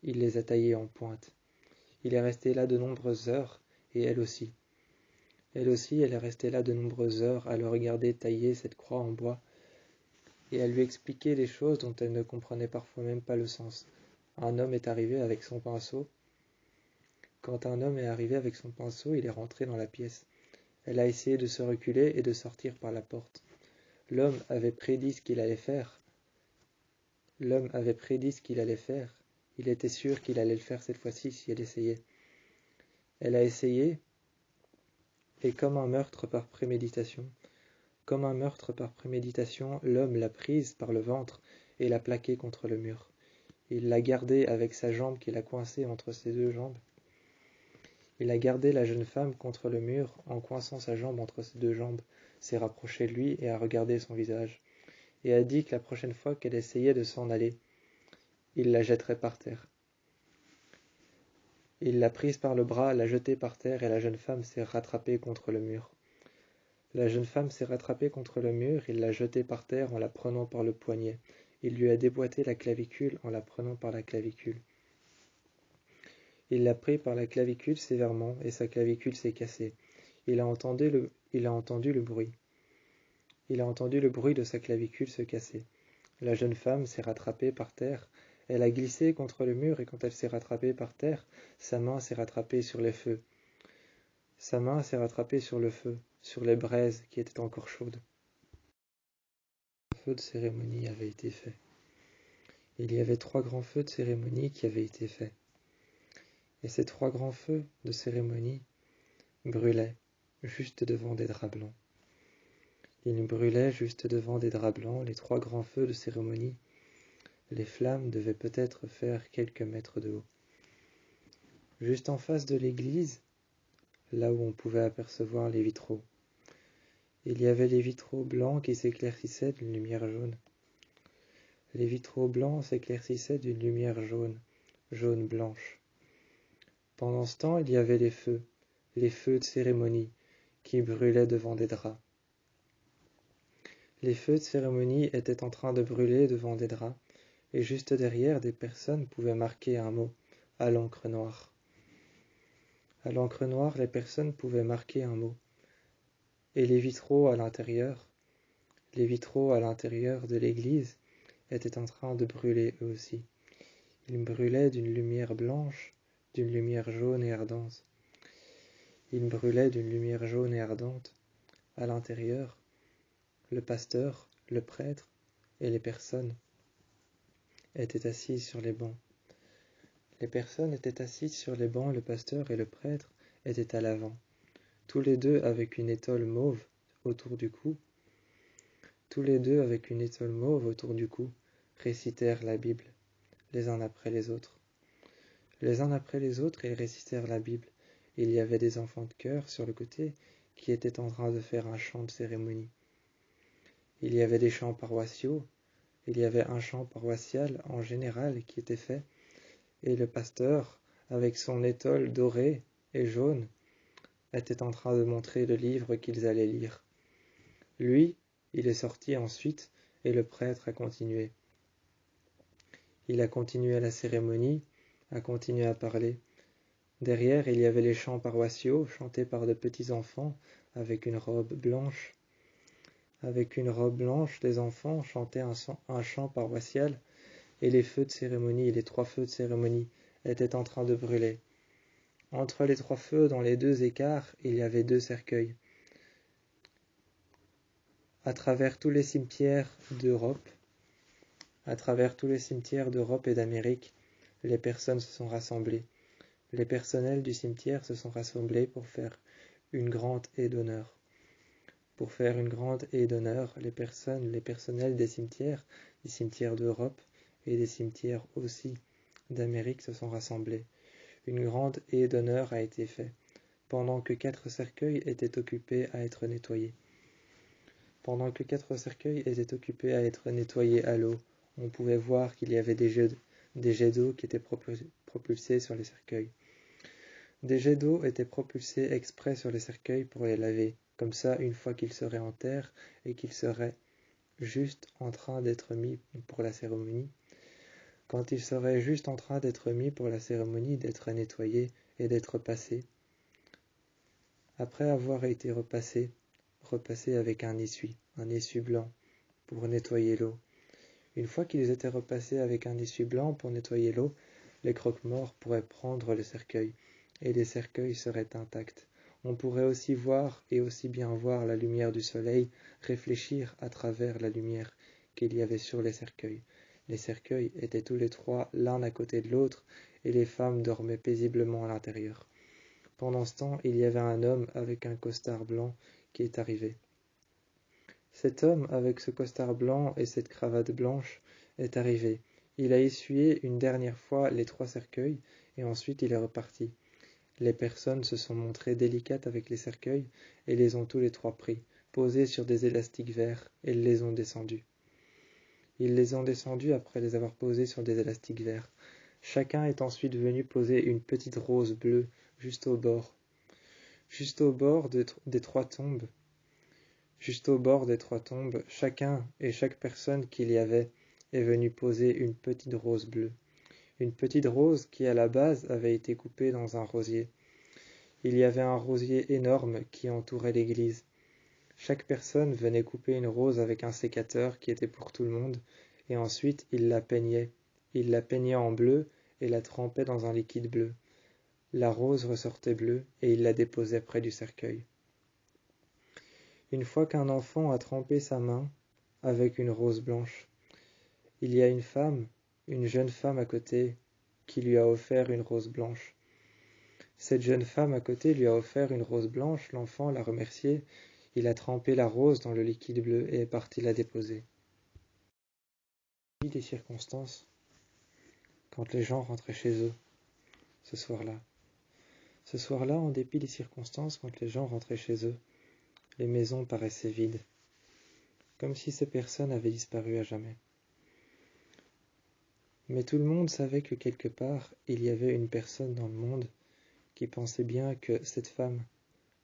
Il les a taillés en pointe. Il est resté là de nombreuses heures, et elle aussi. Elle aussi, elle est restée là de nombreuses heures à le regarder tailler cette croix en bois, et à lui expliquer des choses dont elle ne comprenait parfois même pas le sens. Un homme est arrivé avec son pinceau. Quand un homme est arrivé avec son pinceau, il est rentré dans la pièce. Elle a essayé de se reculer et de sortir par la porte. L'homme avait prédit ce qu'il allait faire. L'homme avait prédit ce qu'il allait faire. Il était sûr qu'il allait le faire cette fois-ci si elle essayait. Elle a essayé, et comme un meurtre par préméditation, l'homme l'a prise par le ventre et l'a plaquée contre le mur. Il l'a gardée avec sa jambe qu'il a coincée entre ses deux jambes. Il a gardé la jeune femme contre le mur en coinçant sa jambe entre ses deux jambes, s'est rapproché de lui et a regardé son visage, et a dit que la prochaine fois qu'elle essayait de s'en aller, il la jetterait par terre. Il l'a prise par le bras, l'a jetée par terre et la jeune femme s'est rattrapée contre le mur. La jeune femme s'est rattrapée contre le mur, il l'a jetée par terre en la prenant par le poignet. Il lui a déboîté la clavicule en la prenant par la clavicule. Il l'a pris par la clavicule sévèrement et sa clavicule s'est cassée. Il a entendu le bruit. Il a entendu le bruit de sa clavicule se casser. La jeune femme s'est rattrapée par terre. Elle a glissé contre le mur et quand elle s'est rattrapée par terre, sa main s'est rattrapée sur les feux. Sa main s'est rattrapée sur le feu, sur les braises qui étaient encore chaudes. Un feu de cérémonie avait été fait. Il y avait 3 grands feux de cérémonie qui avaient été faits. Et ces 3 grands feux de cérémonie brûlaient juste devant des draps blancs. Ils brûlaient juste devant des draps blancs, les 3 grands feux de cérémonie. Les flammes devaient peut-être faire quelques mètres de haut. Juste en face de l'église, là où on pouvait apercevoir les vitraux, il y avait les vitraux blancs qui s'éclaircissaient d'une lumière jaune. Les vitraux blancs s'éclaircissaient d'une lumière jaune, jaune-blanche. Pendant ce temps, il y avait les feux de cérémonie, qui brûlaient devant des draps. Les feux de cérémonie étaient en train de brûler devant des draps, et juste derrière, des personnes pouvaient marquer un mot, à l'encre noire. À l'encre noire, les personnes pouvaient marquer un mot. Et les vitraux à l'intérieur de l'église, étaient en train de brûler eux aussi. Ils brûlaient d'une lumière blanche, d'une lumière jaune et ardente. Ils brûlaient d'une lumière jaune et ardente. À l'intérieur, le pasteur, le prêtre et les personnes étaient assis sur les bancs. Les personnes étaient assises sur les bancs, le pasteur et le prêtre étaient à l'avant, tous les deux avec une étole mauve autour du cou. tous les deux avec une étole mauve autour du cou, récitèrent la Bible, les uns après les autres. Les uns après les autres, ils récitèrent la Bible. Il y avait des enfants de chœur sur le côté qui étaient en train de faire un chant de cérémonie. Il y avait des chants paroissiaux, il y avait un chant paroissial en général qui était fait, et le pasteur, avec son étole dorée et jaune, était en train de montrer le livre qu'ils allaient lire. Lui, il est sorti ensuite, et le prêtre a continué. Il a continué la cérémonie, a continué à parler. Derrière, il y avait les chants paroissiaux, chantés par de petits enfants, avec une robe blanche. Avec une robe blanche, les enfants chantaient un chant paroissial, et les feux de cérémonie, les 3 feux de cérémonie, étaient en train de brûler. Entre les 3 feux, dans les 2 écarts, il y avait 2 cercueils. À travers tous les cimetières d'Europe, et d'Amérique, les personnes se sont rassemblées. Les personnels du cimetière se sont rassemblés pour faire une grande haie d'honneur. Pour faire une grande haie d'honneur, les personnels des cimetières d'Europe et des cimetières aussi d'Amérique se sont rassemblés. Une grande haie d'honneur a été faite, pendant que 4 cercueils étaient occupés à être nettoyés. Pendant que 4 cercueils étaient occupés à être nettoyés à l'eau, on pouvait voir qu'il y avait des jets d'eau qui étaient propulsés sur les cercueils. Des jets d'eau étaient propulsés exprès sur les cercueils pour les laver. Comme ça, une fois qu'ils seraient en terre et qu'ils seraient juste en train d'être mis pour la cérémonie, quand ils seraient juste en train d'être mis pour la cérémonie, d'être nettoyés et d'être passés, après avoir été repassés avec un essuie blanc pour nettoyer l'eau. Une fois qu'ils étaient repassés avec un essuie blanc pour nettoyer l'eau, les croque-morts pourraient prendre le cercueil, et les cercueils seraient intacts. On pourrait aussi voir et aussi bien voir la lumière du soleil réfléchir à travers la lumière qu'il y avait sur les cercueils. Les cercueils étaient tous les 3 l'un à côté de l'autre, et les femmes dormaient paisiblement à l'intérieur. Pendant ce temps, il y avait un homme avec un costard blanc qui est arrivé. Cet homme, avec ce costard blanc et cette cravate blanche, est arrivé. Il a essuyé une dernière fois les 3 cercueils, et ensuite il est reparti. Les personnes se sont montrées délicates avec les cercueils, et les ont tous les 3 pris, posés sur des élastiques verts, et les ont descendus. Ils les ont descendus après les avoir posés sur des élastiques verts. Chacun est ensuite venu poser une petite rose bleue, juste au bord des 3 tombes. Juste au bord des 3 tombes, chacun et chaque personne qu'il y avait est venu poser une petite rose bleue. Une petite rose qui à la base avait été coupée dans un rosier. Il y avait un rosier énorme qui entourait l'église. Chaque personne venait couper une rose avec un sécateur qui était pour tout le monde, et ensuite il la peignait. Il la peignait en bleu et la trempait dans un liquide bleu. La rose ressortait bleue et il la déposait près du cercueil. Une fois qu'un enfant a trempé sa main avec une rose blanche, il y a une jeune femme à côté, qui lui a offert une rose blanche. Cette jeune femme à côté lui a offert une rose blanche, l'enfant l'a remercié, il a trempé la rose dans le liquide bleu et est parti la déposer. Des circonstances, quand les gens rentraient chez eux, ce soir-là. Ce soir-là, en dépit des circonstances, quand les gens rentraient chez eux, les maisons paraissaient vides, comme si ces personnes avaient disparu à jamais. Mais tout le monde savait que quelque part, il y avait une personne dans le monde qui pensait bien que cette femme,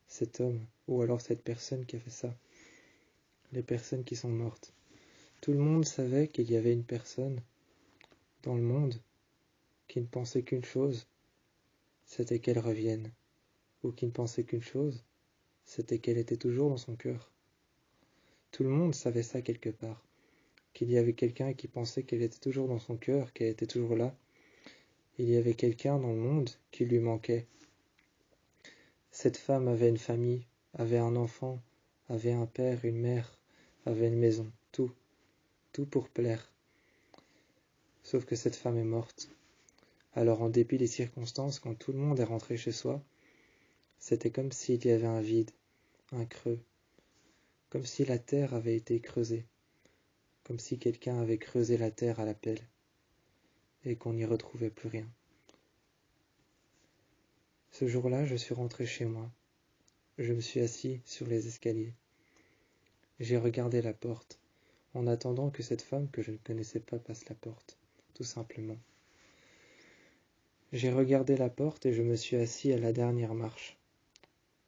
cet homme, ou alors cette personne qui a fait ça, les personnes qui sont mortes, tout le monde savait qu'il y avait une personne dans le monde qui ne pensait qu'une chose, c'était qu'elle revienne, ou qui ne pensait qu'une chose, c'était qu'elle était toujours dans son cœur. Tout le monde savait ça quelque part, qu'il y avait quelqu'un qui pensait qu'elle était toujours dans son cœur, qu'elle était toujours là. Il y avait quelqu'un dans le monde qui lui manquait. Cette femme avait une famille, avait un enfant, avait un père, une mère, avait une maison, tout pour plaire. Sauf que cette femme est morte. Alors en dépit des circonstances, quand tout le monde est rentré chez soi, c'était comme s'il y avait un vide, un creux, comme si la terre avait été creusée. comme si quelqu'un avait creusé la terre à la pelle, et qu'on n'y retrouvait plus rien. Ce jour-là, je suis rentré chez moi. Je me suis assis sur les escaliers. J'ai regardé la porte, en attendant que cette femme que je ne connaissais pas passe la porte, tout simplement. J'ai regardé la porte et je me suis assis à la dernière marche.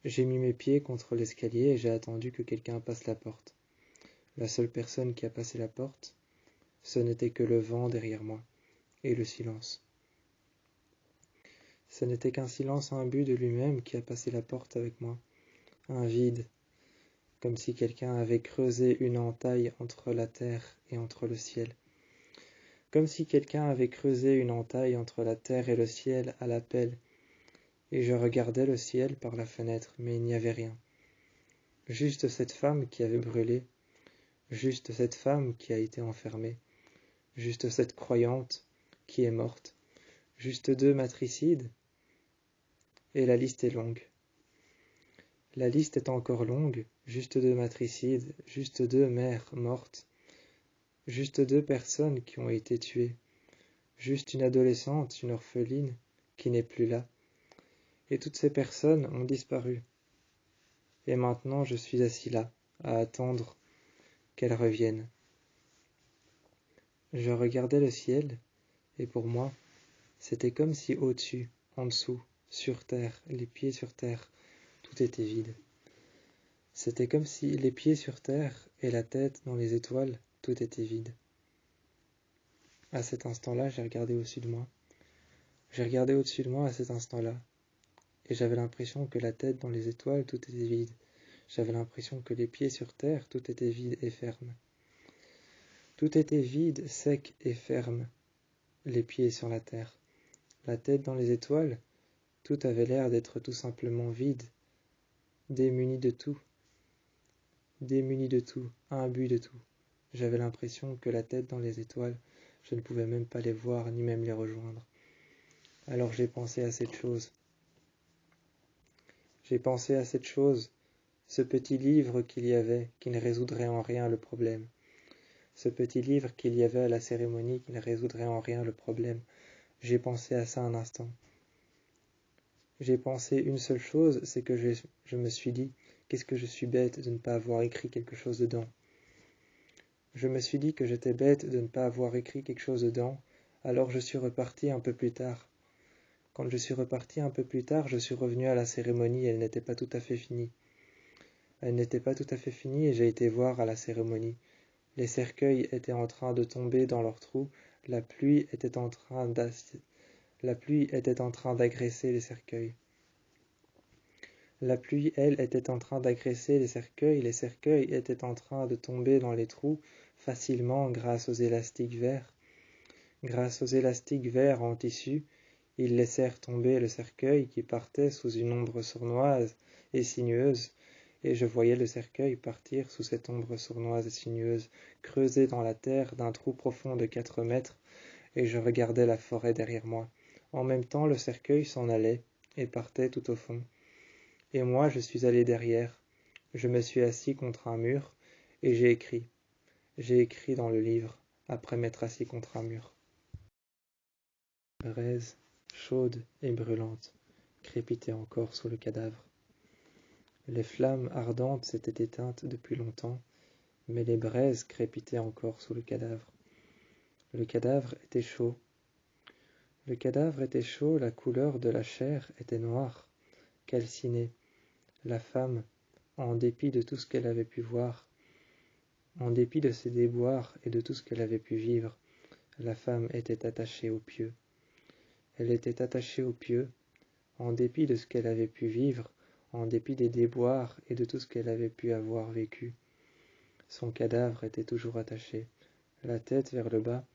J'ai mis mes pieds contre l'escalier et j'ai attendu que quelqu'un passe la porte. La seule personne qui a passé la porte, ce n'était que le vent derrière moi et le silence. Ce n'était qu'un silence imbu de lui-même qui a passé la porte avec moi, un vide, comme si quelqu'un avait creusé une entaille entre la terre et entre le ciel. Comme si quelqu'un avait creusé une entaille entre la terre et le ciel à la pelle, et je regardais le ciel par la fenêtre, mais il n'y avait rien. Juste cette femme qui avait brûlé, juste cette femme qui a été enfermée, juste cette croyante qui est morte, juste 2 matricides, et la liste est longue. La liste est encore longue, juste 2 matricides, juste 2 mères mortes, juste 2 personnes qui ont été tuées, juste une adolescente, une orpheline, qui n'est plus là. Et toutes ces personnes ont disparu. Et maintenant je suis assis là, à attendre qu'elles reviennent. Je regardais le ciel, et pour moi, c'était comme si au-dessus, en dessous, sur terre, les pieds sur terre, tout était vide. C'était comme si les pieds sur terre et la tête dans les étoiles, tout était vide. À cet instant-là, j'ai regardé au-dessus de moi. J'ai regardé au-dessus de moi à cet instant-là, et j'avais l'impression que la tête dans les étoiles, tout était vide. J'avais l'impression que les pieds sur terre, tout était vide et ferme. Tout était vide, sec et ferme, les pieds sur la terre. La tête dans les étoiles, tout avait l'air d'être tout simplement vide, démuni de tout, imbu de tout. J'avais l'impression que la tête dans les étoiles, je ne pouvais même pas les voir ni même les rejoindre. Alors j'ai pensé à cette chose. J'ai pensé à cette chose, ce petit livre qu'il y avait, qui ne résoudrait en rien le problème. Ce petit livre qu'il y avait à la cérémonie, qui ne résoudrait en rien le problème. J'ai pensé à ça un instant. J'ai pensé une seule chose, c'est que je me suis dit, qu'est-ce que je suis bête de ne pas avoir écrit quelque chose dedans. Je me suis dit que j'étais bête de ne pas avoir écrit quelque chose dedans, alors je suis reparti un peu plus tard. Quand je suis reparti un peu plus tard, je suis revenu à la cérémonie, elle n'était pas tout à fait finie. Elle n'était pas tout à fait finie et j'ai été voir à la cérémonie. Les cercueils étaient en train de tomber dans leurs trous, la pluie était en train d'agresser les cercueils. La pluie, elle, était en train d'agresser les cercueils étaient en train de tomber dans les trous facilement grâce aux élastiques verts. Grâce aux élastiques verts en tissu, ils laissèrent tomber le cercueil qui partait sous une ombre sournoise et sinueuse, et je voyais le cercueil partir sous cette ombre sournoise et sinueuse, creusée dans la terre d'un trou profond de 4 mètres, et je regardais la forêt derrière moi. En même temps, le cercueil s'en allait et partait tout au fond. Et moi, je suis allé derrière. Je me suis assis contre un mur et j'ai écrit. J'ai écrit dans le livre, après m'être assis contre un mur. Braise, chaude et brûlante, crépitait encore sous le cadavre. Les flammes ardentes s'étaient éteintes depuis longtemps, mais les braises crépitaient encore sous le cadavre. Le cadavre était chaud. Le cadavre était chaud, la couleur de la chair était noire, calcinée. La femme, en dépit de tout ce qu'elle avait pu voir, en dépit de ses déboires et de tout ce qu'elle avait pu vivre, la femme était attachée au pieu. Elle était attachée au pieu, en dépit de ce qu'elle avait pu vivre, en dépit des déboires et de tout ce qu'elle avait pu avoir vécu. Son cadavre était toujours attaché, la tête vers le bas,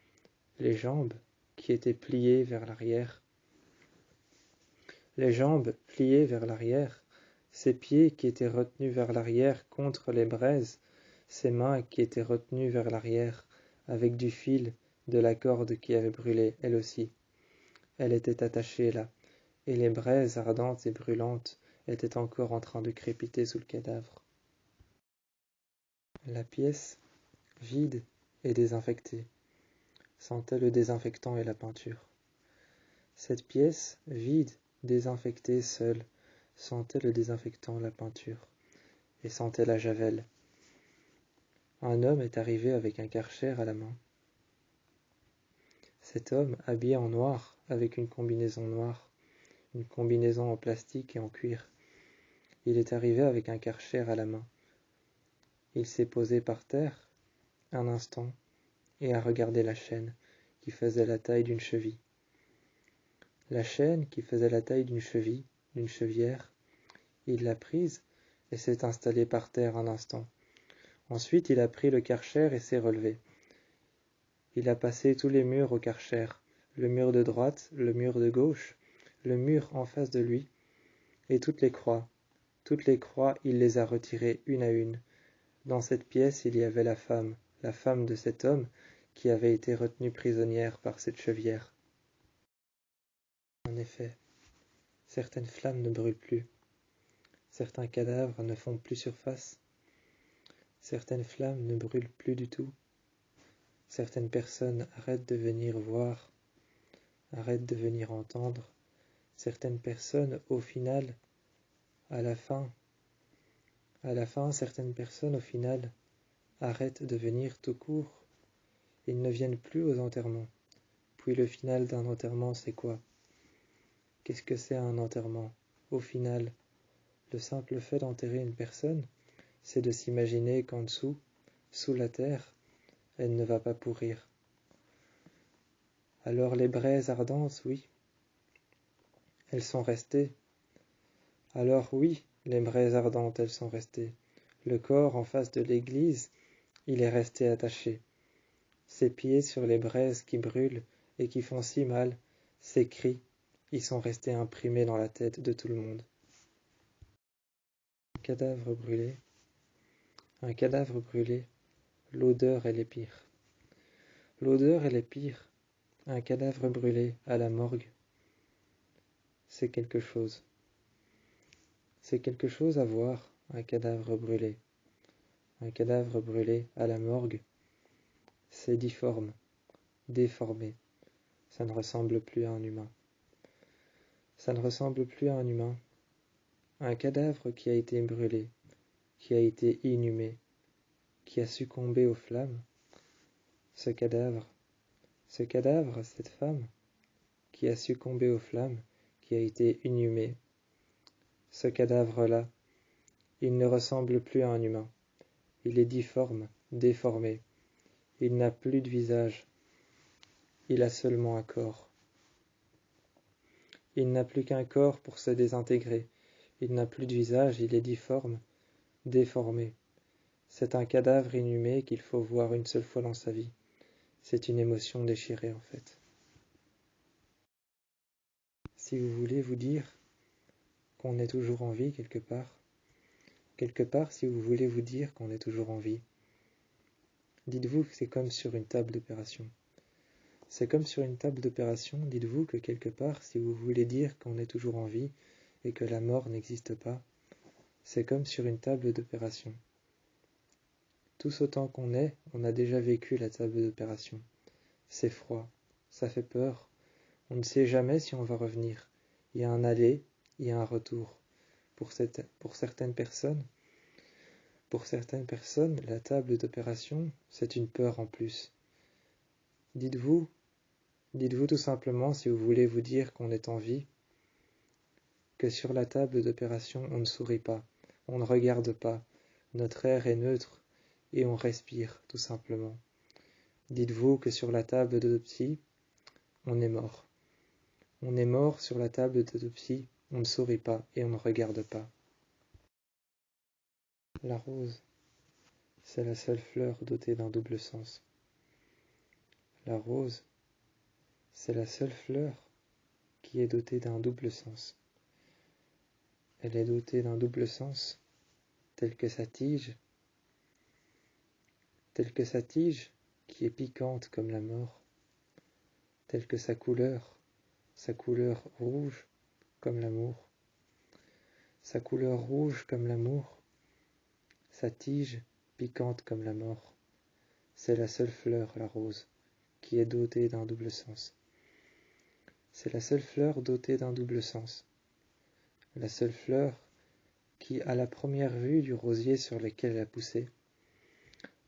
les jambes qui étaient pliées vers l'arrière. Les jambes pliées vers l'arrière, ses pieds qui étaient retenus vers l'arrière contre les braises, ses mains qui étaient retenues vers l'arrière, avec du fil de la corde qui avait brûlé, elle aussi. Elle était attachée là, et les braises ardentes et brûlantes étaient encore en train de crépiter sous le cadavre. La pièce, vide et désinfectée, sentait le désinfectant et la peinture. Cette pièce, vide, désinfectée, seule, sentait le désinfectant, la peinture, et sentait la javel. Un homme est arrivé avec un Karcher à la main. Cet homme, habillé en noir, avec une combinaison noire, une combinaison en plastique et en cuir, il est arrivé avec un Karcher à la main. Il s'est posé par terre un instant et a regardé la chaîne qui faisait la taille d'une cheville. La chaîne qui faisait la taille d'une cheville, d'une chevière, il l'a prise et s'est installé par terre un instant. Ensuite, il a pris le Karcher et s'est relevé. Il a passé tous les murs au Karcher, le mur de droite, le mur de gauche, le mur en face de lui, et toutes les croix, il les a retirées une à une. Dans cette pièce, il y avait la femme de cet homme qui avait été retenue prisonnière par cette chevière. En effet, certaines flammes ne brûlent plus, certains cadavres ne font plus surface, certaines flammes ne brûlent plus du tout, certaines personnes arrêtent de venir voir, arrêtent de venir entendre, certaines personnes au final, à la fin, certaines personnes au final arrêtent de venir tout court. Ils ne viennent plus aux enterrements. Puis le final d'un enterrement, c'est quoi? Qu'est-ce que c'est un enterrement? Au final, le simple fait d'enterrer une personne, c'est de s'imaginer qu'en dessous, sous la terre, elle ne va pas pourrir. Alors les braises ardentes, oui, elles sont restées. Alors oui, les braises ardentes, elles sont restées. Le corps en face de l'église, il est resté attaché. Ses pieds sur les braises qui brûlent et qui font si mal, ses cris, ils sont restés imprimés dans la tête de tout le monde. Un cadavre brûlé, l'odeur elle est pire. L'odeur elle est pire. Un cadavre brûlé à la morgue, c'est quelque chose. C'est quelque chose à voir, un cadavre brûlé. Un cadavre brûlé à la morgue, c'est difforme, déformé. Ça ne ressemble plus à un humain. Ça ne ressemble plus à un humain. Un cadavre qui a été brûlé, qui a été inhumé, qui a succombé aux flammes. Ce cadavre, cette femme, qui a succombé aux flammes, qui a été inhumée. Ce cadavre-là, il ne ressemble plus à un humain. Il est difforme, déformé. Il n'a plus de visage. Il a seulement un corps. Il n'a plus qu'un corps pour se désintégrer. Il n'a plus de visage, il est difforme, déformé. C'est un cadavre inhumé qu'il faut voir une seule fois dans sa vie. C'est une émotion déchirée en fait. Si vous voulez vous dire qu'on est toujours en vie quelque part si vous voulez vous dire qu'on est toujours en vie, dites-vous que c'est comme sur une table d'opération. C'est comme sur une table d'opération, dites-vous que quelque part, si vous voulez dire qu'on est toujours en vie et que la mort n'existe pas, c'est comme sur une table d'opération. Tous autant qu'on est, on a déjà vécu la table d'opération. C'est froid, ça fait peur, on ne sait jamais si on va revenir. Il y a un aller, il y a un retour. Pour certaines personnes, la table d'opération, c'est une peur en plus. Dites-vous tout simplement, si vous voulez vous dire qu'on est en vie, que sur la table d'opération, on ne sourit pas, on ne regarde pas, notre air est neutre et on respire tout simplement. Dites-vous que sur la table d'autopsie, on est mort. On est mort sur la table d'autopsie, on ne sourit pas et on ne regarde pas. La rose, c'est la seule fleur dotée d'un double sens. La rose, c'est la seule fleur qui est dotée d'un double sens. Elle est dotée d'un double sens, tel que sa tige, qui est piquante comme la mort, telle que sa couleur rouge comme l'amour, sa couleur rouge comme l'amour, sa tige piquante comme la mort, C'est la seule fleur, la rose, qui est dotée d'un double sens. C'est la seule fleur dotée d'un double sens. La seule fleur qui, à la première vue du rosier sur lequel elle a poussé,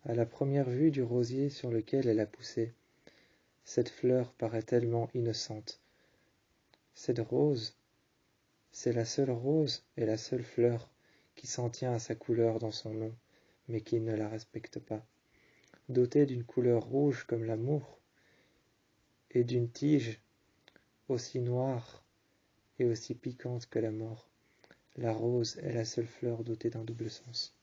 à la première vue du rosier sur lequel elle a poussé, cette fleur paraît tellement innocente. Cette rose, c'est la seule rose et la seule fleur qui s'en tient à sa couleur dans son nom, mais qui ne la respecte pas. Dotée d'une couleur rouge comme l'amour, et d'une tige aussi noire et aussi piquante que la mort, la rose est la seule fleur dotée d'un double sens.